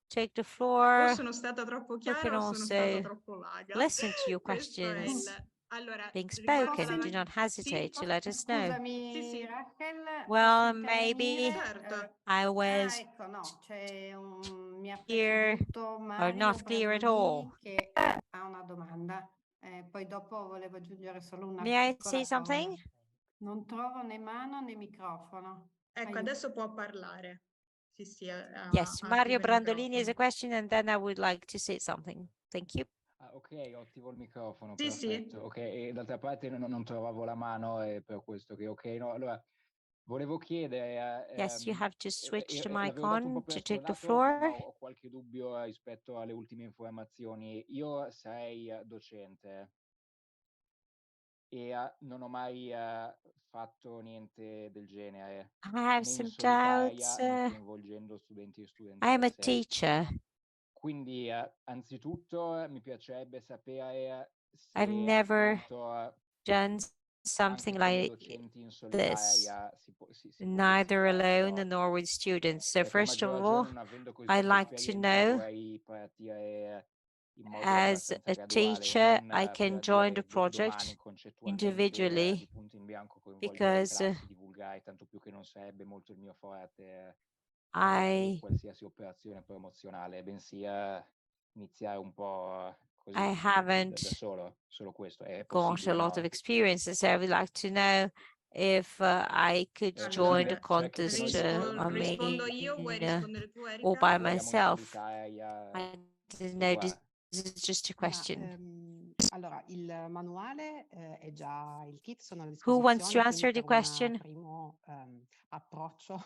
take the
O
floor?
sono stata troppo
We can
chiara o sono stata
also
troppo vaga.
listen to your
Questo è
questions
il... Allora,
being
riguardo
spoken, and do
alla...
not hesitate
Sì?
to let us know.
Scusami,
Sì, sì.
Rachel,
Well,
posso
maybe
intervenire?
Certo.
I was
Ecco, no, mi ha
here
preceduto
or
Mario
not clear at all.
Brandolini che ha una domanda. Poi dopo volevo aggiungere solo una
May I
piccola
say something?
cosa. Non trovo né mano né microfono.
Ecco,
Aiuto.
adesso può parlare. Sì, sì,
Yes,
ha
Mario
attivo il
Brandolini is a
microfono.
question, and then I would like to say something. Thank you.
Ok, attivo il microfono,
Sì, sì.
perfetto. Ok, e d'altra parte non trovavo la mano, e per questo che ok, no, allora volevo chiedere,
Yes, you have to switch the mic
l'avevo dato un po'
on
per
to take the
scontato, ma
floor.
ho qualche dubbio rispetto alle ultime informazioni. Io sarei docente e non ho mai fatto niente del genere,
I have
né in
some
solitaria
doubts.
né coinvolgendo studenti e
I am a
studentesse.
teacher.
Quindi, anzitutto mi piacerebbe sapere
I've
se
never
appunto
done something
anche come
like
docenti in
this,
solitaria si può
neither
considerare,
alone
no?
nor with students. So
Perché a
first of
maggior
all,
ragione, non avendo così
I
tanta
like to
esperienza,
know,
vorrei partire in modo
as
abbastanza
a
graduale,
teacher,
non
I can
per
join the
dire domani
project
concettualmente di
individually
punto in bianco coinvolgere le
because
classi, divulgare, tanto più che non sarebbe molto il mio forte
I
qualsiasi operazione promozionale, bensì iniziare un po' così da
haven't
solo questo. È
got a
possibile,
lot
no?
of experience. So I would like to know if I could join the
Allora,
Perché se no
contest.
io sono
I
rispondo io, vuoi
mean,
rispondere tu,
all
Erika?
by
lavoriamo in
myself.
solitaria
I didn't
e
know
qua
this is just a
Ma,
question.
Allora, il manuale e già il kit sono a
Who wants to
disposizione,
answer
quindi
the
per un
question?
primo approccio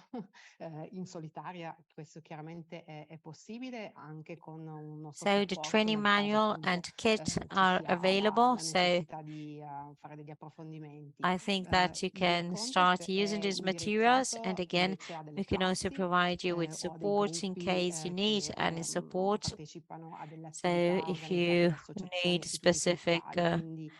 in solitaria, questo chiaramente è possibile anche con un nostro
So the
supporto
training
nel caso
manual
appunto
and kit
ci
are
sia
available.
la
So
necessità di fare degli approfondimenti.
I think that you
Il
can
contest
start using
è
these materials. And
indirizzato
again,
invece a delle
we can also
classi
provide you with
o a dei
support in
gruppi
case you need
che
any support.
partecipano a delle
So
attività
if
organizzate
you
da associazioni,
need
istituti
specific
culturali, quindi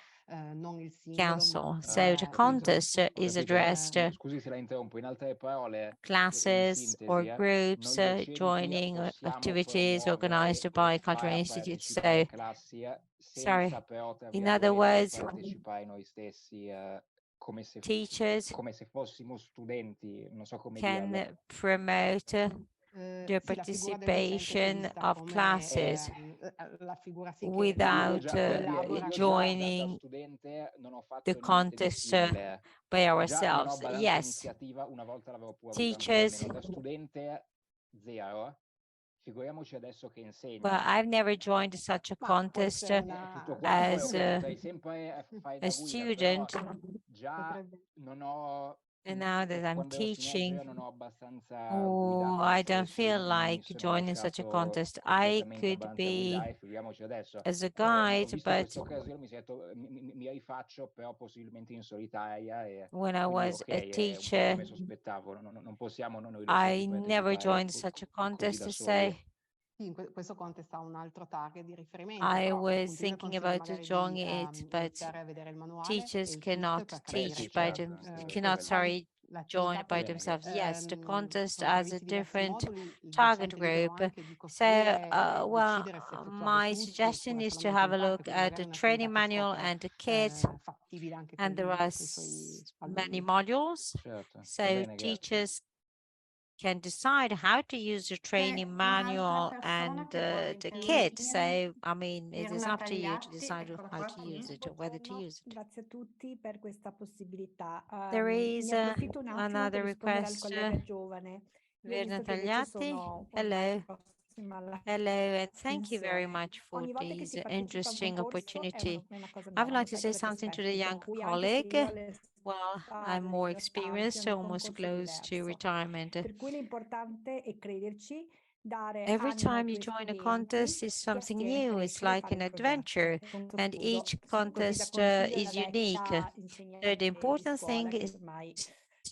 non il singolo, ma
counsel. So the
il
contest
gruppo.
is
Capito?
addressed
Scusi se la interrompo, in altre parole, in
classes or
sintesi,
groups
noi docenti
joining
possiamo
activities
promuovere
organized by
e
cultural
far
institutes.
partecipare
So,
classi
sorry,
senza però, tra
in other
virgolette,
words,
partecipare noi stessi
teachers
come se fossimo studenti, non so come dirlo.
can promote the
Sì, la figura del docente è
participation
prevista
of
come
classes
la figura sì che
without
Per dire, io già da
joining
studente non ho
the
fatto niente di
contest
simile.
by
Già non ho
ourselves.
abbastanza
Yes,
iniziativa, una volta l'avevo pure avuta anche
teachers,
almeno da studente zero. Figuriamoci adesso che insegno.
but I've never joined such a
ma può
contest
essere
Tutto
una
qua, poi
as
ok, potrei sempre fare
a
da guida, però
student.
già
potrebbe
non ho,
And now that I'm
quando ero
teaching,
teenager non ho abbastanza
oh,
guidato me
I don't
stesso,
feel
non mi
like
sono
joining such a
lasciato
contest. I
completamente
could
abbastanza
be
guidare, figuriamoci adesso.
as a
Ho
guide,
visto
but
questa occasione, mi sono detto, mi rifaccio, però possibilmente in solitaria, e
when I
quindi
was
ok,
a
è un po'
teacher,
come sospettavo, non possiamo noi docenti
I never
partecipare
joined such a
così
contest
da
to
soli.
say.
sì, questo contest ha un altro target di riferimento,
I
però
was
appunto io
thinking
consiglio
about
magari
joining
di
it, but
iniziare a vedere il manuale e
teachers
il kit
cannot
per
Beh
capire
sì,
teach by
certo,
them,
anche
cannot,
quello.
sorry,
L'attività
join by
poi
Bene,
themselves. Yes, the contest
sono
as a
previsti diversi
different
moduli, il
target
docente è libero
group.
anche di
So,
costruire e
well,
decidere se effettuarli
my
tutti
suggestion
oppure
is to
solamente
have
in
a
parte,
look
quindi
at
magari
the
un'attività
training
che
manual
scopre
and the kit,
fattibile anche
and there are
con i suoi
many
alunni.
modules.
certo, va
So
bene, grazie.
teachers can decide how to use the training manual and the kit. So, I mean, it is up to you to decide how to use it or whether to use it.
Grazie a tutti per questa possibilità.
There is
Ne approfitto un attimo
another
per rispondere al
request.
collega giovane. Io,
Verna
visto che invece
Tagliati.
sono ormai
Hello.
prossima alla
Hello, and thank you very
pensione,
much for
ogni volta che
this
si partecipa a un
interesting
concorso
opportunity.
è una cosa
I would
nuova,
like to
non
say
sai cosa ti
something to the
aspetti, per
young
cui anche se io ho
colleague.
le
Well, I'm
spalle
more
davanti,
experienced,
ogni
almost
concorso è
close to
diverso.
retirement.
Per cui l'importante è crederci, dare
Every
animo ai
time you
tuoi
join a
studenti
contest is
e
something
astiene
new. It's
crescere e
like
fare
an
il progetto.
adventure,
Con
and
questo
each
sono così da
contest
consiglio
is
da
unique.
vecchia
So the
insegnante di
important thing
scuola che
is
ormai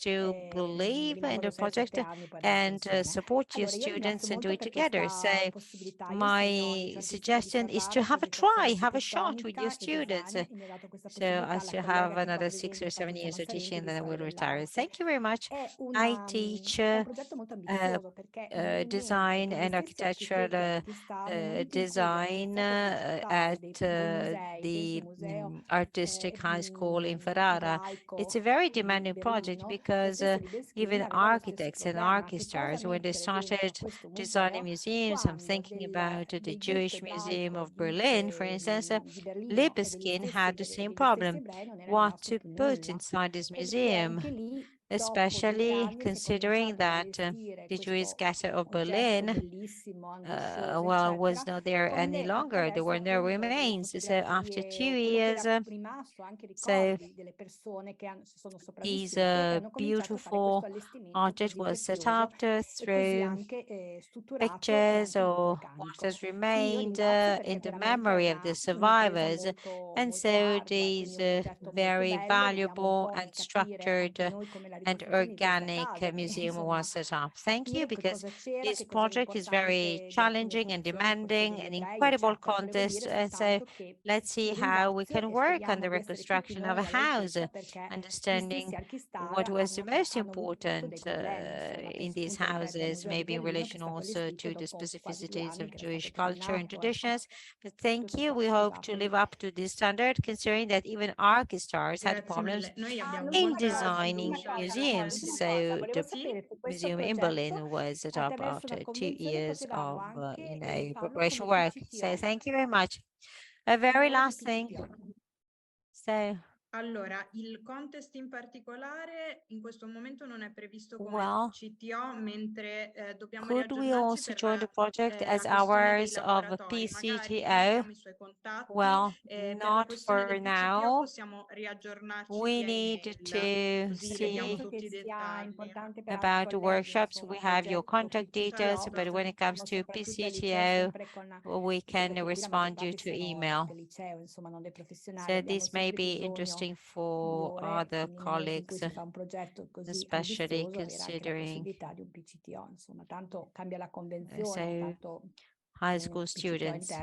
to
di
believe in
lavoro
the
6-7
project
anni poi della
and
pensione.
support your
Allora, io ringrazio
students and do
molto
it
per
together. So
questa possibilità. Io insegno nei
my
centri studi
suggestion is to
Ferrara,
have a
progettazione
try, have a shot with your
architettonica e
students.
design, e mi ha dato questa
So I
possibilità la
still have
collega che qua
another 6
presente,
or 7
Patrizia
years of teaching,
Massarenti,
and
di
then I
fare
will retire.
dell'arte.
Thank you very much.
È
I teach
un progetto molto ambizioso perché nemmeno
design
con gli
and
stessi architetti a
architectural
cui sta, nel momento in cui abbiamo
design
iniziato a progettare dei musei, penso
the
al museo
artistic high school in Ferrara. It's a
mosaico
very
di
demanding project
Berlino, lo
because
stesso Leader Skin
even
aveva lo stesso
architects and
problema. Che cosa
orchestras, when they
mettere dentro a
started
questo
designing
museo
museums, I'm
quando
thinking about the
del gruppo
Jewish Museum
ebraico
of Berlin, for instance,
di Berlino e degli
Libeskind had the same
degli stessi
problem,
ebrei non era
what
rimasto
to
più
put
nulla,
inside this
perché
museum,
anche lì dopo 2
especially
anni si è
considering
cominciato a
that
rivestire
the Jewish
questo
ghetto of
oggetto
Berlin,
bellissimo, angoscioso,
well,
eccetera,
was not there any longer. There
attraverso
were no
appunto delle
remains. So after
fotografie
2
o quello che
years,
era rimasto, anche
so
ricordi delle persone che sono
these
sopravvissute, e hanno cominciato a fare questo
beautiful
allestimento
object
così
was set
prezioso
up
e così
through
anche strutturato e
pictures
anche molto
or what
meccanico.
has
Quindi io
remained
ringrazio
in
perché
the
veramente è
memory of the
un'impresa
survivors.
molto,
And
molto
so
ardua, e quindi
these
un progetto molto
very
bello. Vediamo un
valuable
po'
and
di capire
structured
anche noi come la
and
ricostruzione di questa
organic
casa, che
museum
insomma
was set up. Thank you,
capire che
because
cosa c'era,
this
che cos'era
project is very
importante di alcune
challenging and
funzioni, forse
demanding,
degli
an
ebrei,
incredible
eccetera. Volevo
contest.
dire
And so
soltanto che
let's see
vi
how we
ringrazio
can
e
work on
speriamo
the
di essere tutti
reconstruction of
noi
a house,
all'altezza, perché gli stessi
understanding what
archistar
was the most
hanno avuto
important
dei problemi. Insomma,
in
penso
these
appunto, ripeto, al
houses,
Museo di
maybe in
Berlino, che è
relation
stato
also
allestito
to the
dopo quasi 2
specificities
anni
of
che era
Jewish
stato
culture and
terminato. Ecco,
traditions. But thank
tutto
you.
qua,
We hope to
scusatemi.
live up to this standard, considering that even archistars had
Grazie
problems
mille. Noi abbiamo
in
molta
designing
L'ultima cosa,
museums.
l'ultima
So
cosa, volevo
the
sì,
sapere se questo
museum in
progetto
Berlin was set up
attraverso una
after 2
convenzione
years
potevamo
of,
anche farlo
preparation
come
work. So
PCTO,
thank you very much. A
a
very
modo di
last thing.
PCTO.
So
Allora, il contest in particolare in questo momento non è previsto come
Well,
CTO, mentre dobbiamo
could we
riaggiornarci
also
per
join the project
la
as
questione dei
ours of
laboratori. Magari noi
PCTO?
abbiamo i suoi contatti,
Well,
per la
not
questione
for
del PCTO
now.
possiamo riaggiornarci
We
via
need
email,
to
così vediamo
see
tutti i dettagli.
about the workshops. We have your contact details,
Certo.
but when it comes to PCTO, we can respond you to email. So this may be interesting for other colleagues, especially considering high school students. So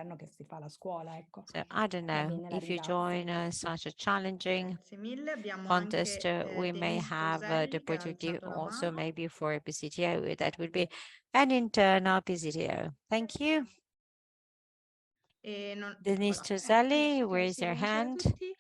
I don't know, if you join such a challenging
Grazie mille. Abbiamo
contest,
anche
we may
Denise
have
Toselli
the
che ha
opportunity
alzato la
also
mano.
maybe for a PCTO. That would be an internal PCTO. Thank you. Denise
Eccola.
Toselli,
Ok,
raise
sì,
your
buonasera a
hand.
tutti.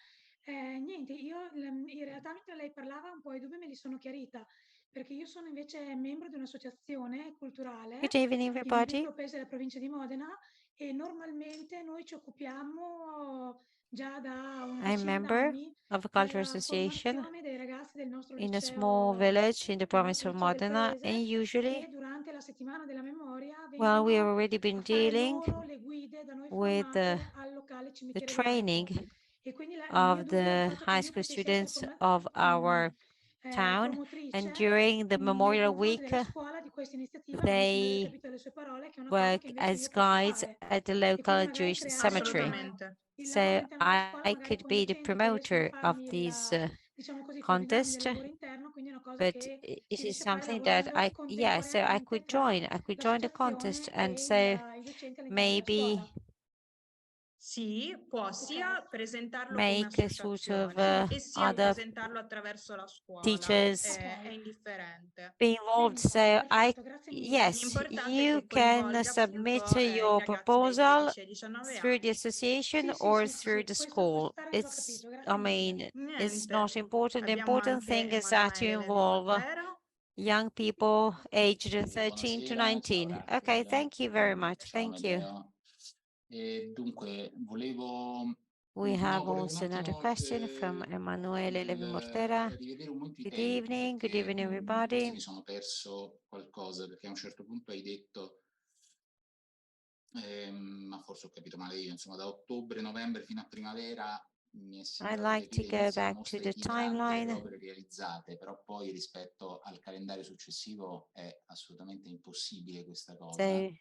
Niente, io in realtà mentre lei parlava un po' i dubbi me li sono chiarita, perché io sono invece membro di un'associazione culturale
Good evening,
in un
everybody.
piccolo paese della provincia di Modena e normalmente noi ci occupiamo già da una
I'm a
decina
member
d'anni
of a cultural
della
association
formazione dei ragazzi del nostro
in a small
liceo,
village in the
del
province
nostro
of
liceo del
Modena,
paese,
and usually,
che durante la settimana della memoria
well, we have
vengono
already
a
been
fare
dealing
loro le guide da noi
with
formate al locale
the
cimitero
training
ebraico. E quindi il mio
of
dubbio era il
the
fatto che
high
io
school
potessi essere
students of our town. And
promotrice
during the
nei
Memorial
confronti
Week,
della scuola di questa iniziativa, non so se lei ha
they
capito le sue parole, che è una cosa
work
che invece
as
io posso
guides
fare.
at the
E
local
quindi magari
Jewish
creare
cemetery.
Assolutamente.
il lavoro
So
all'interno della scuola,
I
magari
could
con
be the
docenti che riescono a
promoter of
farmi
this
diciamo così, coordinarmi nel
contest,
lavoro interno, quindi è una cosa
but
che
it
si
is
riesce a fare
something that
lavorando
yeah, so I
contemporaneamente
could
tra
join the contest,
l'associazione
and
e
so
i docenti all'interno della
maybe
scuola.
Sì, può sia
Ok.
presentarlo come
make a sort of
associazione e sia
other
presentarlo attraverso la scuola.
teachers
Ok.
È indifferente.
be involved. So
Perfetto, grazie mille.
yes,
L'importante è
you
che
can
coinvolga
submit
appunto i
your
ragazzi dai
proposal
13 ai 19
through the
anni.
association
Sì,
or
sì, sì,
through
sì,
the
questo
school.
parte l'ho
It's,
capito,
I
grazie mille.
mean, it's
Niente,
not important. The
abbiamo
important thing
anche
is that you
Emanuele del
involve
Ministero.
young people aged 13 to
Buonasera,
19.
ciao, grazie
Okay, thank you very much.
ciao
Thank you.
Amedeo. Dunque,
We have
volevo un
also another
attimo
question from Emanuele Levi-Mortera.
rivedere un po' i
Good
tempi,
evening,
perché forse
everybody.
mi sono perso qualcosa, perché a un certo punto hai detto, ma forse ho capito male io, insomma da ottobre-novembre fino a primavera mi è
I'd
sembrato
like to
capire
go
iniziano
back to
mostre
the
itineranti delle
timeline.
opere realizzate, però poi rispetto al calendario successivo è assolutamente impossibile questa cosa.
So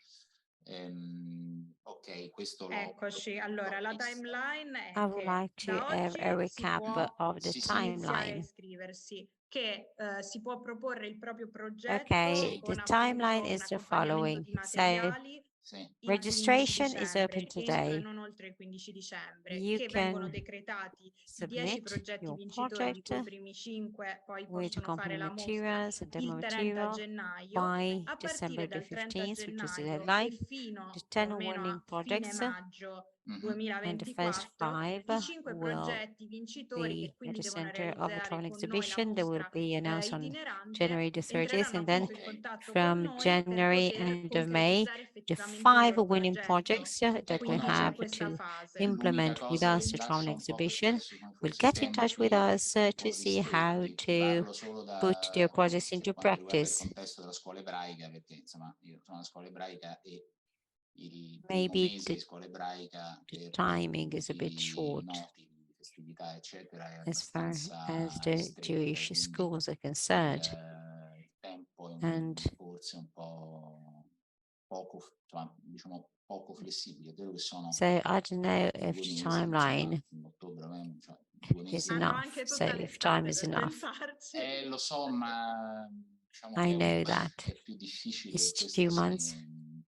Ok, questo l'ho
Eccoci, allora la
visto.
timeline è
I would
che
like to
da
have a
oggi si
recap
può
of the
Sì, sì.
iniziare a
timeline.
iscriversi, che si può proporre il proprio progetto
Okay,
Sì.
the
con
timeline
appunto un
is the
accompagnamento
following.
di
So
materiali
Sì.
il 15
registration is
dicembre,
open today.
non oltre il 15 dicembre,
You
che vengono
can
decretati i 10
submit
progetti
your
vincitori, di cui i
project
primi 5 poi
with
possono fare
accompanying
la mostra
materials and demo
il 30
material
gennaio.
by
A
December
partire
the
dal 30
15th, which is the
gennaio
deadline.
e fino
The
più o
10
meno
winning
a fine
projects
maggio
and the first
2024,
5
i 5
will
progetti vincitori che
be at
quindi
the
devono
center of the
realizzare
traveling
con noi la
exhibition. They will
mostra
be announced on
itinerante
January the 30th,
entreranno
and then
appunto in contatto con
from
noi per
January
poter
and of May,
concretizzare
the
effettivamente il
5
loro
winning
progetto.
projects that we
Quindi c'è
have
questa
to
fase.
implement with
cosa che
us
mi
the
lascia
traveling
un po'
exhibition
perplesso come
will
forse i
get in touch with
tempi
us
un
to
po'
see how
ristretti.
to
Parlo solo
put their projects
per
into
quanto riguarda il
practice.
contesto della scuola ebraica, perché insomma io sono alla scuola ebraica e il primo
Maybe
mese di scuola ebraica
the
per
timing is a bit
motivi
short
noti, di festività eccetera, è
as far as
abbastanza
the
ristretta,
Jewish
quindi
schools are concerned.
il tempo
And
forse un po' poco, insomma, diciamo poco flessibile. Credo che sono
so I don't know if
2
the
mesi,
timeline
insomma, ottobre, novembre, cioè 2
is
mesi.
Hanno
enough.
anche
So
tutta
if time
l'estate
is
per
enough,
pensarci.
Lo so, ma diciamo
I
che
know that
è più difficile
it's
che
2
questo
months.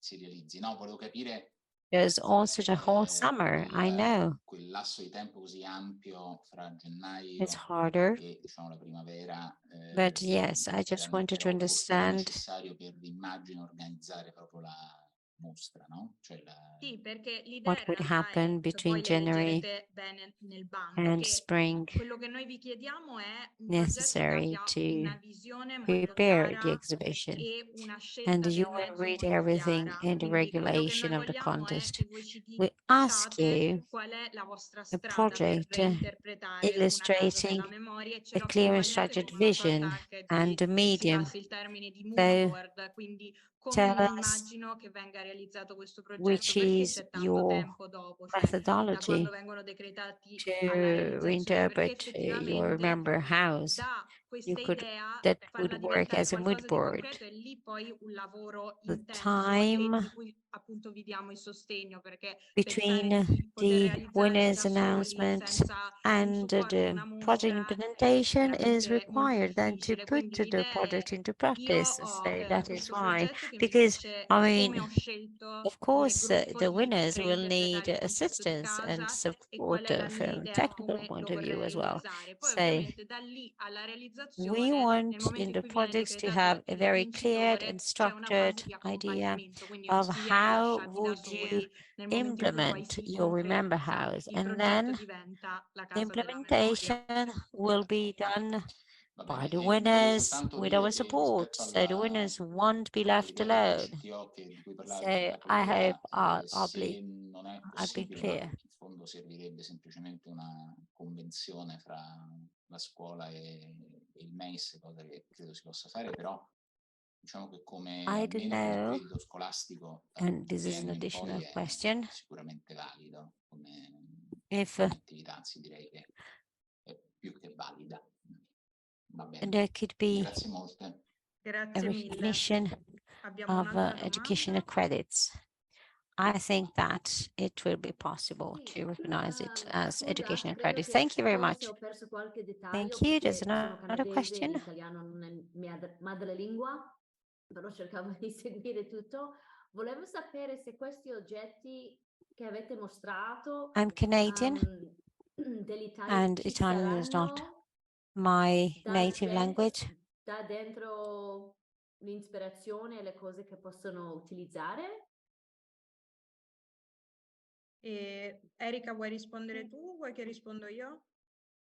si realizzi. No, volevo capire
There's also the whole summer. I know
quel lasso di tempo così ampio fra
it's
gennaio
harder,
e diciamo la primavera,
but yes, I
era
just wanted to
troppo, se era
understand
necessario per, immagino, organizzare proprio mostra, no? Cioè
Sì, perché l'idea
What
in
would
realtà
happen
è,
between
poi le
January
leggerete bene nel bando,
and
che
spring
quello che noi vi chiediamo è un progetto che
necessary
abbia
to
una visione molto
prepare the
chiara
exhibition.
e una
And
scelta
you
del
will
mezzo
read
molto
everything
chiara.
in the
Quindi quello che noi
regulation of the
vogliamo è
contest.
che voi ci
We ask
diciate
you
qual è la vostra
a
strada per
project
reinterpretare una casa della
illustrating
memoria e ce
a
lo
clear and
accompagnate
structured
con una
vision
sorta anche
and
di,
a
si
medium.
passi il termine di mood
So
board, quindi come
tell
mi
us
immagino che venga realizzato questo progetto,
which
perché
is
c'è tanto
your
tempo dopo, cioè da
methodology
quando vengono decretati
to
alla realizzazione, perché
reinterpret your
effettivamente
Remembr-House.
da
You
questa
could
idea
that would
farla
work
diventare
as a mood
qualcosa di
board.
concreto e lì poi un lavoro
The
intenso e
time
di cui appunto vi diamo il sostegno, perché pensare
between
di poter
the
realizzarci
winner's
da soli
announcement
senza il
and
supporto di
the
una
project
mostra è
implementation is
veramente molto
required then to
difficile.
put
Quindi
the
l'idea è
project into
io
practice.
ho
So that is
questo
why,
progetto che mi
because
dice
I
come
mean,
ho scelto
of
il
course,
gruppo
the
di
winners will need
reinterpretare il concetto di
assistance and
casa e qual
support
è la mia
from a
idea di
technical
come
point
lo
of view
vorrei
as well.
realizzare. Poi
So
ovviamente da lì alla
we
realizzazione, nel
want
momento
in
in
the
cui viene
projects to
decretato
have a
il
very clear and
vincitore, c'è una
structured
fase di
idea
accompagnamento, quindi non
of
si viene
how
lasciati da
would you
soli nel momento in cui poi
implement
si
your Remember
concretizza
House,
il
and
progetto,
then
diventa la
the
casa della memoria.
implementation will be done
Va
by
bene,
the
e voglio
winners
soltanto
with
dire
our
che
support.
rispetto
So the winners won't be left
all'idea del
alone.
PCTO di cui parlava
So
prima la
I hope
collega, se non è
I'll be
possibile, ma
clear.
in fondo servirebbe semplicemente una convenzione fra la scuola e il MEIS, cosa che credo si possa fare, però diciamo che come
I don't
almeno come
know,
credito scolastico dal
and this is an
triennio in
additional
poi è
question,
sicuramente valido
if
come attività, anzi direi che è più che valida. Va bene,
there could be
grazie molte.
a
Grazie mille.
recognition
Abbiamo
of
un'altra
educational
domanda.
credits. I think that it will be possible
Sì,
to recognize it as
scusa,
educational
credo
credits.
che
Thank you very
forse
much.
ho perso qualche
Thank
dettaglio
you. There's
perché sono
another
canadese e
question.
l'italiano non è mia madrelingua, però cercavo di seguire tutto. Volevo sapere se questi oggetti che avete mostrato
I'm Canadian
dell'Italia
and
ci
Italian is not
saranno
my native language.
da dentro l'ispirazione e le cose che possono utilizzare?
Erika, vuoi rispondere tu? Vuoi che rispondo io?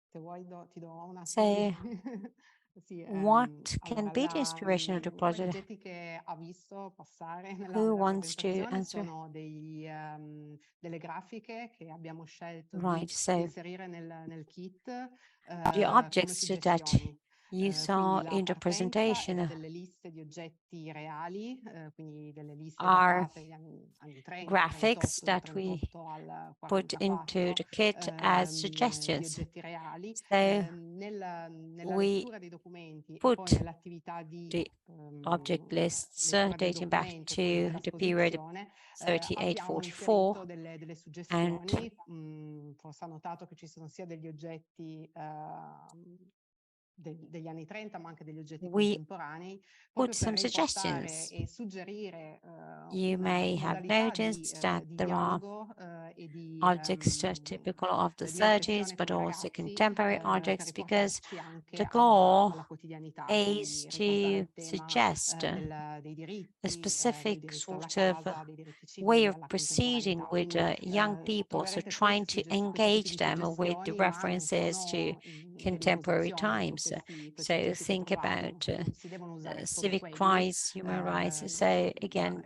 Se vuoi ti do un
So
attimo sì,
what can
allora,
be the inspiration of the
gli
project?
oggetti che ha visto passare
Who
nella
wants to
presentazione
answer?
sono delle grafiche che abbiamo scelto
Right,
di
so
inserire nel kit
the
come
objects that
suggestioni.
you
Quindi
saw
la
in the
partenza è da
presentation
delle liste di oggetti reali, quindi delle liste
are
datate agli anni 30,
graphics
38, dal
that we
38 al
put into
44,
the kit as
di
suggestions.
oggetti reali.
So
Nella
we
lettura dei documenti e
put
poi nell'attività di
the object lists
lettura del
dating back
documento e poi di
to the period
trasposizione abbiamo
3844
inserito delle
and
suggestioni. Forse ha notato che ci sono sia degli oggetti degli anni 30 ma anche degli oggetti
we
contemporanei,
put
proprio per
some
riportare
suggestions.
e suggerire
You
una
may have
modalità
noticed that
di
there are
dialogo e
objects typical of the
di
30s,
riflessione
but
con i
also
ragazzi
contemporary
per
objects, because
riportarci anche
the goal
alla quotidianità,
is
quindi ricordare
to
il tema
suggest
dei
a
diritti, del
specific
diritto alla
sort of
casa, dei diritti
way
civili,
of
alla
proceeding
contemporaneità.
with
Quindi
young people, so
troverete
trying to
questi tipi
engage
di
them with the
suggestioni, ma non
references to
sono in
contemporary
dell'imposizione, ecco,
times.
questi
So
oggetti che
think
trovate
about
non si devono usare solo
civic
quelli,
rights, human rights. So again,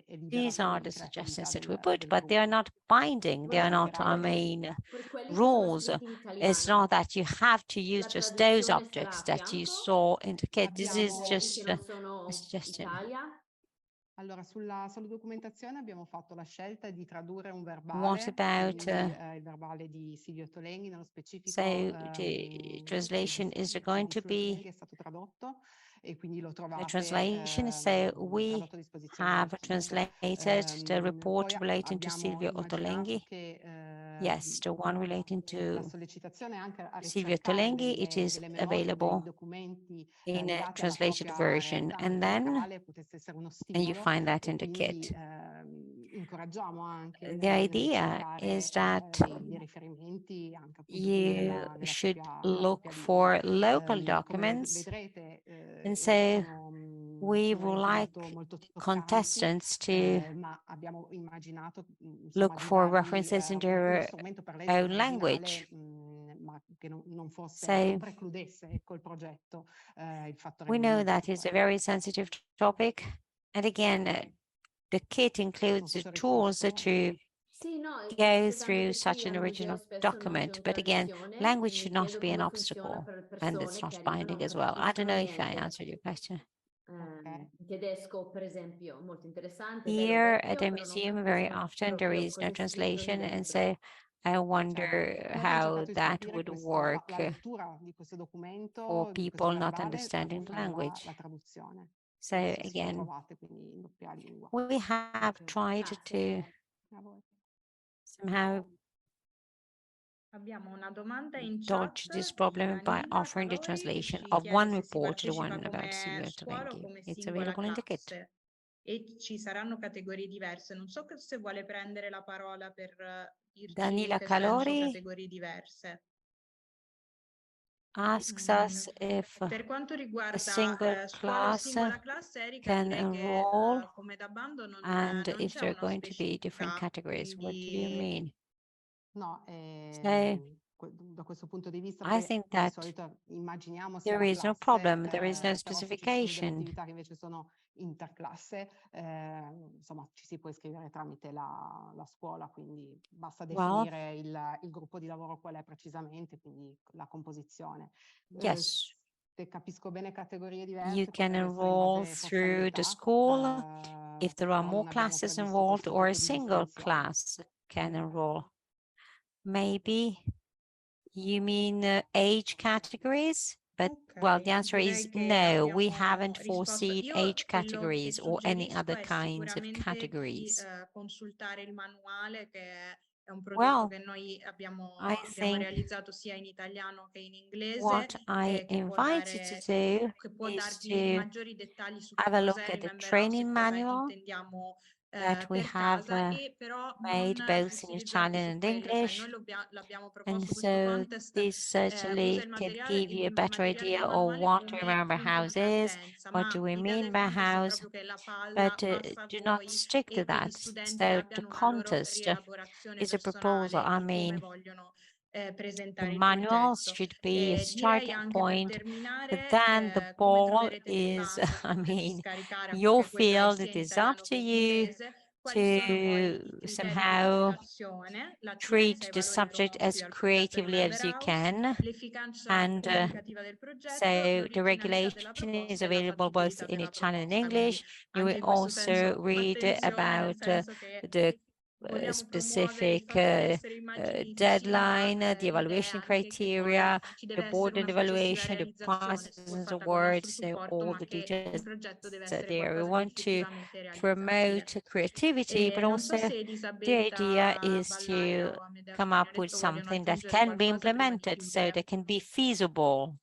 è libera
these are
poi
the
creatività
suggestions that we put,
del
but they are
gruppo.
not binding. They are
Volevo
not, I
Grazie.
mean,
per quelli che sono
rules.
scritti in
It's
italiano.
not that you have to use
La
just those
traduzione sarà
objects
a
that you
fianco
saw in the kit. This
per
is
Abbiamo
quelli che
just
non
a
sono
suggestion.
Italia.
Allora, sulla documentazione abbiamo fatto la scelta di tradurre un
What
verbale,
about,
quindi il verbale di Silvio Tolenghi, nello specifico
so the translation is there going
di
to
Silvio Tolenghi
be
è stato tradotto e quindi lo
the
trovate
translation? So we
tradotto a disposizione del
have
team.
translated the report
Poi
relating to
abbiamo
Silvio
immaginato
Ottolenghi.
che
Yes, the one relating
la
to
sollecitazione anche a
Silvio
ricercare
Ottolenghi, it is
delle memorie, dei
available
documenti
in a
legati alla
translated
propria
version,
realtà
and
anche
then
locale, potesse essere uno
you
stimolo
find that
e
in the
quindi
kit.
incoraggiamo anche
The
nel
idea is
ricercare
that
dei riferimenti anche appunto quindi
you should
nella
look
propria lingua.
for local
Come
documents,
vedrete
and so
sono
we
insomma,
would
un
like
episodio molto toccante,
contestants to
ma abbiamo immaginato, insomma,
look
di
for
dargli
references in
uno
their
strumento per
own
leggere
language.
l'originale, ma che non fosse,
So
non precludesse, ecco, il progetto, il fattore
we know
linguistico,
that is a
ecco.
very sensitive topic. And again, the kit includes
Non so se ho
tools
risposto.
to
Sì, no,
go
soltanto
through
che
such
qui
an
al museo
original
spesso non c'è
document.
un
But again,
traduzione
language
e mi
should not
chiedo
be an
come funziona
obstacle,
per
and it's
persone
not
che arrivano
binding
non
as well. I don't
capiscono
know if I
niente.
answered your question.
Il tedesco, per esempio, molto interessante, bello
Here at
vecchio,
the
però non
museum, very
capiscono
often there
proprio
is no
cosa è scritto
translation, and
dentro.
so I
Certo.
wonder
Noi abbiamo
how
cercato di
that
sfoltire
would
questo,
work
la lettura di questo
for
documento, di questo
people not
verbale,
understanding the
fare
language.
la traduzione.
So
Adesso se lo
again,
trovate, quindi in doppia lingua.
we have
Ok,
tried
grazie.
to
A voi.
somehow
Abbiamo una domanda in
dodge
chat
this
di
problem by
Anila
offering the
Calori che
translation
ci
of one
chiede se si
report to the one
partecipa
about
come
Silvio
scuola o
Tolenghi.
come
It's
singola
available in the kit.
classe e ci saranno categorie diverse. Non so se vuole prendere la parola per dirci in
Danila
che senso
Calori
categorie diverse.
asks us if
Per quanto
a
riguarda
single
scuola o
class
singola classe, Erika,
can
direi che
enroll
come da bando
and
non
if
c'è
there are
una
going to be different
specifica,
categories. What do you
quindi
mean?
No,
So
da questo punto di vista
I
poi
think
di
that
solito immaginiamo sia
there
la
is no
classe,
problem, there is no
però se ci sono delle
specification.
attività che invece sono interclasse, insomma ci si può iscrivere tramite la scuola, quindi basta
Well,
definire il gruppo di lavoro qual è precisamente, quindi la composizione.
yes,
Se capisco bene categorie
you
diverse,
can
potrebbe essere in
enroll
base forse
through the
all'età,
school if there are
però
more
non abbiamo
classes
previsto
involved,
questo
or a
tipo di
single
distinzione.
class can enroll. Maybe you mean age categories? But well, the answer
direi
is
che
no, we
abbiamo
haven't
risposto.
foreseen
Io
age
quello che
categories or any
suggerisco
other
è
kinds of
sicuramente di
categories.
consultare il manuale, che è un prodotto
Well,
che noi abbiamo
I think
realizzato sia in italiano che in inglese,
what I
che può
invite you to do
che può
is
darvi
to
maggiori dettagli su che
have a look
cos'è
at the
Remembr-House e
training
cosa
manual
intendiamo
that we
per
have
casa, e però non
made both in
focalizzarvi
Italian
su
and
quello, cioè
English.
noi l'abbiamo
And
proposto questo
so
contest,
this
usa
certainly
il
can
materiale,
give you a better idea
del
of
manuale
what
come
Remember
punto di
House is,
partenza,
what
ma
do we
l'idea
mean
del
by
contest è
house,
proprio che la palla
but
passa a
do not
voi
stick to
e che gli
that.
studenti
So the
abbiano una loro
contest
rielaborazione
is a proposal.
personale
I
di come
mean,
vogliono
the
presentare il
manuals
progetto.
should be a
Direi
starting
anche per
point, but
terminare,
then the
come
ball
troverete le
is,
class che
I
potrete
mean,
scaricare,
your
che quello è
field.
sia
It
in
is up
italiano
to
che in
you
inglese. Quali sono poi i
to
criteri di
somehow
valutazione? L'attinenza ai
treat the
valori
subject
promossi
as
dal progetto
creatively as you
Remembr-House,
can.
l'efficacia
And
comunicativa del progetto,
so the
l'originalità della
regulation is
proposta e la
available both
fattibilità
in
della
Italian and
proposta. Quindi
English. You will
anche in questo
also
senso
read
attenzione, nel
about
senso che
the
vogliamo promuovere il
specific
fatto di essere immaginitivi, ma
deadline, the
l'idea è
evaluation
anche che poi
criteria,
ci
the
deve essere
board and
una successiva
evaluation, the
realizzazione,
prizes
sia
and
fatta con il nostro
awards, so
supporto,
all
ma
the
che il
details
progetto deve
are
essere
there. We
qualcosa di
want to
effettivamente realizzabile.
promote creativity, but
Non so
also
se
the idea
Elisabetta
is
Ballaira
to
o Amedeo
come up with
Spagnoletto vogliono
something that
aggiungere
can be
qualcosa prima di
implemented so
chiudere.
that can be feasible.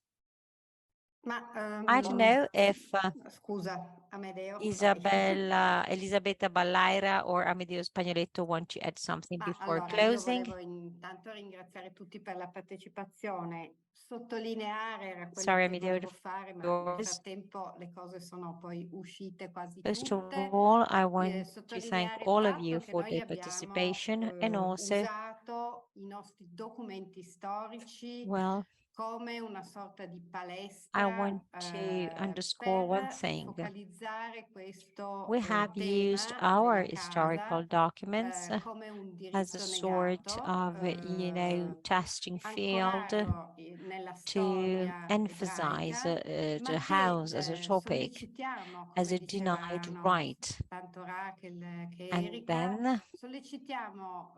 Ma
I don't know if
scusa, Amedeo, vai.
Elisabetta Ballaira or Amedeo Spagnoletto want to add something before
Allora, io
closing.
volevo intanto ringraziare tutti per la partecipazione, sottolineare era quello
Sorry,
che
Amedeo,
volevo fare, ma nel
yours.
frattempo le cose sono poi uscite quasi
First of
tutte.
all, I want to thank
Sottolineare il
all of
fatto
you
che
for
noi
the
abbiamo
participation and also,
usato i nostri documenti storici
well,
come una sorta di
I
palestra
want to underscore one
per
thing.
focalizzare questo
We have used
tema
our
della
historical
casa
documents
come un
as a
diritto
sort
negato,
of, testing field
ancorarlo nella
to
storia
emphasize
ebraica,
the
ma
house
che
as a topic,
sollecitiamo,
as
come
a denied
dicevano
right.
tanto Rachel che
And
Erika,
then
sollecitiamo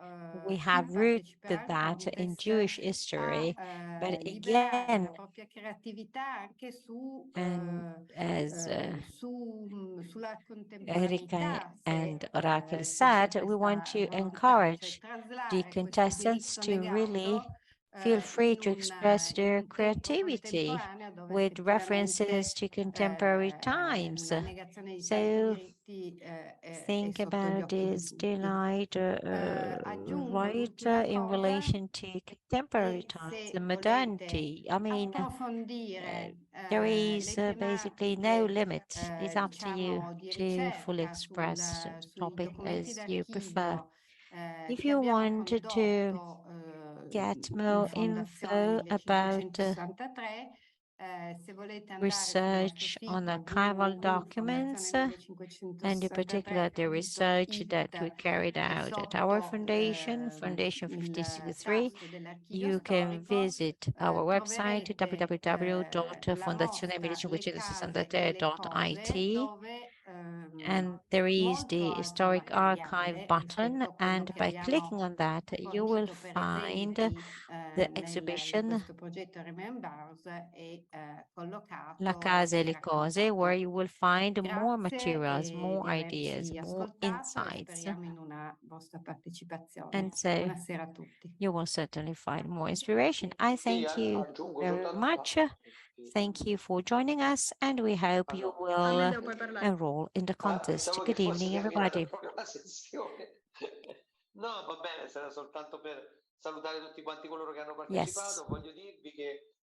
we
chi
have
parteciperà
rooted
al
that in
contest
Jewish
a
history, but
liberare
again,
la propria creatività anche
and as
sulla
Erika
contemporaneità,
and
se
Raquel
c'è
said, we want
questa
to
volontà, cioè
encourage the
traslare questo
contestants
diritto
to really
negato
feel free
in
to express
in
their
un tempo
creativity
contemporaneo dove
with references
effettivamente
to contemporary times.
la negazione di tanti
So
diritti
think
sotto gli
about
occhi di
this
tutti.
delight
Aggiungo
right
l'ultima
in
cosa,
relation to contemporary
che
times
se
and
volete
modernity. I mean,
approfondire
there is
le
basically no
tematiche,
limit. It's up to you
diciamo, di
to fully
ricerca
express the
sui
topic
documenti
as you prefer.
d'archivio
If
che
you
abbiamo
wanted to
condotto
get
in
more
fondazione
info about
1563, se volete andare sul nostro
research on
sito
archival documents, and in particular the research that we carried out at our foundation, Foundation
il
1563,
tasto dell'archivio
you can
storico,
visit our website
troverete la mostra, le cose e le cose,
www.fondazione1563.it,
dove
and there is the
molto altro
historic archive
materiale
button,
rispetto a quello
and
che
by clicking
abbiamo
on that you will
fornito per
find
esempi
the
in
exhibition
questo progetto Remembr-House e
La
collocato
Casa e
e
le Cose, where
raccontato.
you will find more
Grazie
materials, more
di
ideas,
averci
more
ascoltato e
insights.
speriamo in una vostra partecipazione.
And so
Buonasera a tutti.
you will certainly find more inspiration. I thank you
aggiungo
very
soltanto
much. Thank you for joining us, and we hope you
Allora,
Ahmed,
will
puoi parlare.
enroll in the contest.
pensavo che
Good
fosse
evening,
terminata
everybody.
proprio la sessione. No, va bene, sarà soltanto per salutare tutti quanti coloro che hanno partecipato.
Yes.
Voglio dirvi che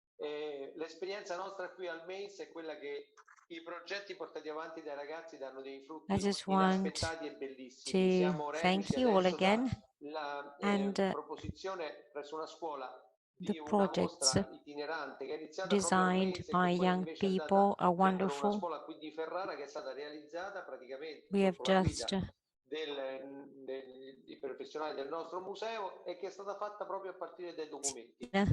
l'esperienza nostra qui al MEIS è quella che i progetti portati avanti dai ragazzi danno dei frutti
I just want
inaspettati e bellissimi.
to
Siamo
thank
reduci
you all
adesso
again,
dalla
and
proposizione presso una scuola
the
di una
projects
mostra itinerante che è iniziata proprio al
designed
MEIS e
by
che poi
young
invece è andata
people are
vengono una
wonderful.
scuola qui di Ferrara che è stata realizzata praticamente
We have
sotto la guida
just
dei professionali del nostro museo e che è stata fatta proprio a partire dai documenti. È
a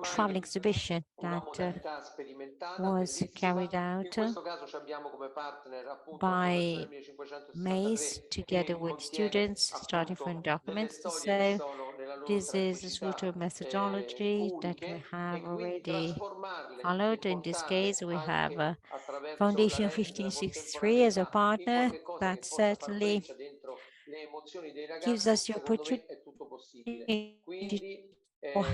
travel
ormai
exhibition
una
that
modalità sperimentata,
was
bellissima.
carried
In
out
questo caso ci abbiamo come partner appunto la
by
Fondazione 1563
MEIS together
che
with
contiene
students starting from
appunto delle
documents.
storie che
So
sono nella loro
this is a sort of
trattegicità
methodology that we
uniche
have
e quindi
already
trasformarle e
followed. In this case,
portarle
we have
anche attraverso la
Foundation
lente della
1563 as a
contemporaneità in
partner.
qualche cosa
That
che possa far
certainly
breccia dentro le emozioni dei
gives
ragazzi,
us the
secondo me è tutto possibile.
opportunity
Quindi
for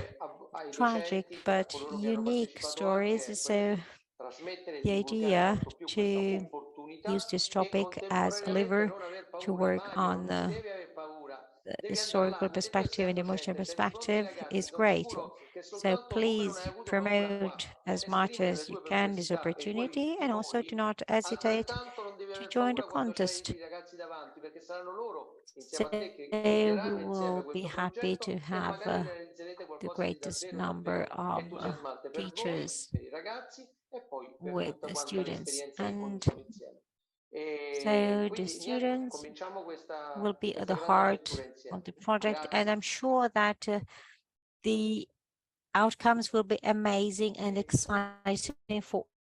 ai
tragic
docenti, a
but
coloro che hanno
unique
partecipato oggi, è
stories.
quella
So
di trasmettere e
the
divulgare
idea
quanto più questa
to
opportunità
use this
e
topic as a
contemporaneamente
lever
non aver
to
paura
work
mai,
on
non si deve aver paura,
the
devi andare
historical
là e tu
perspective
essere
and emotional
docente, sei di fronte ai
perspective
ragazzi,
is
sono
great.
sicuro che
So
soltanto come non hai
please
avuto paura qua
promote as much
nell'esprimere le
as you
tue
can this
perplessità e i tuoi
opportunity, and also do
timori,
not hesitate
altrettanto non devi
to
aver
join the
paura quando c'hai
contest.
i ragazzi davanti, perché saranno loro
So
insieme a te che
we
guideranno insieme
will be
questo
happy to
progetto e
have
magari realizzerete
the
qualcosa di
greatest
davvero,
number
davvero
of
entusiasmante per voi,
teachers
per i ragazzi e poi per
with
tutta
the
quanta
students,
l'esperienza che
and
conduciamo insieme. E
so the
quindi niente,
students
cominciamo
will be at
questa
the
grande
heart
avventura
of
insieme.
the project, and
Grazie.
I'm sure that the outcomes will be amazing and exciting for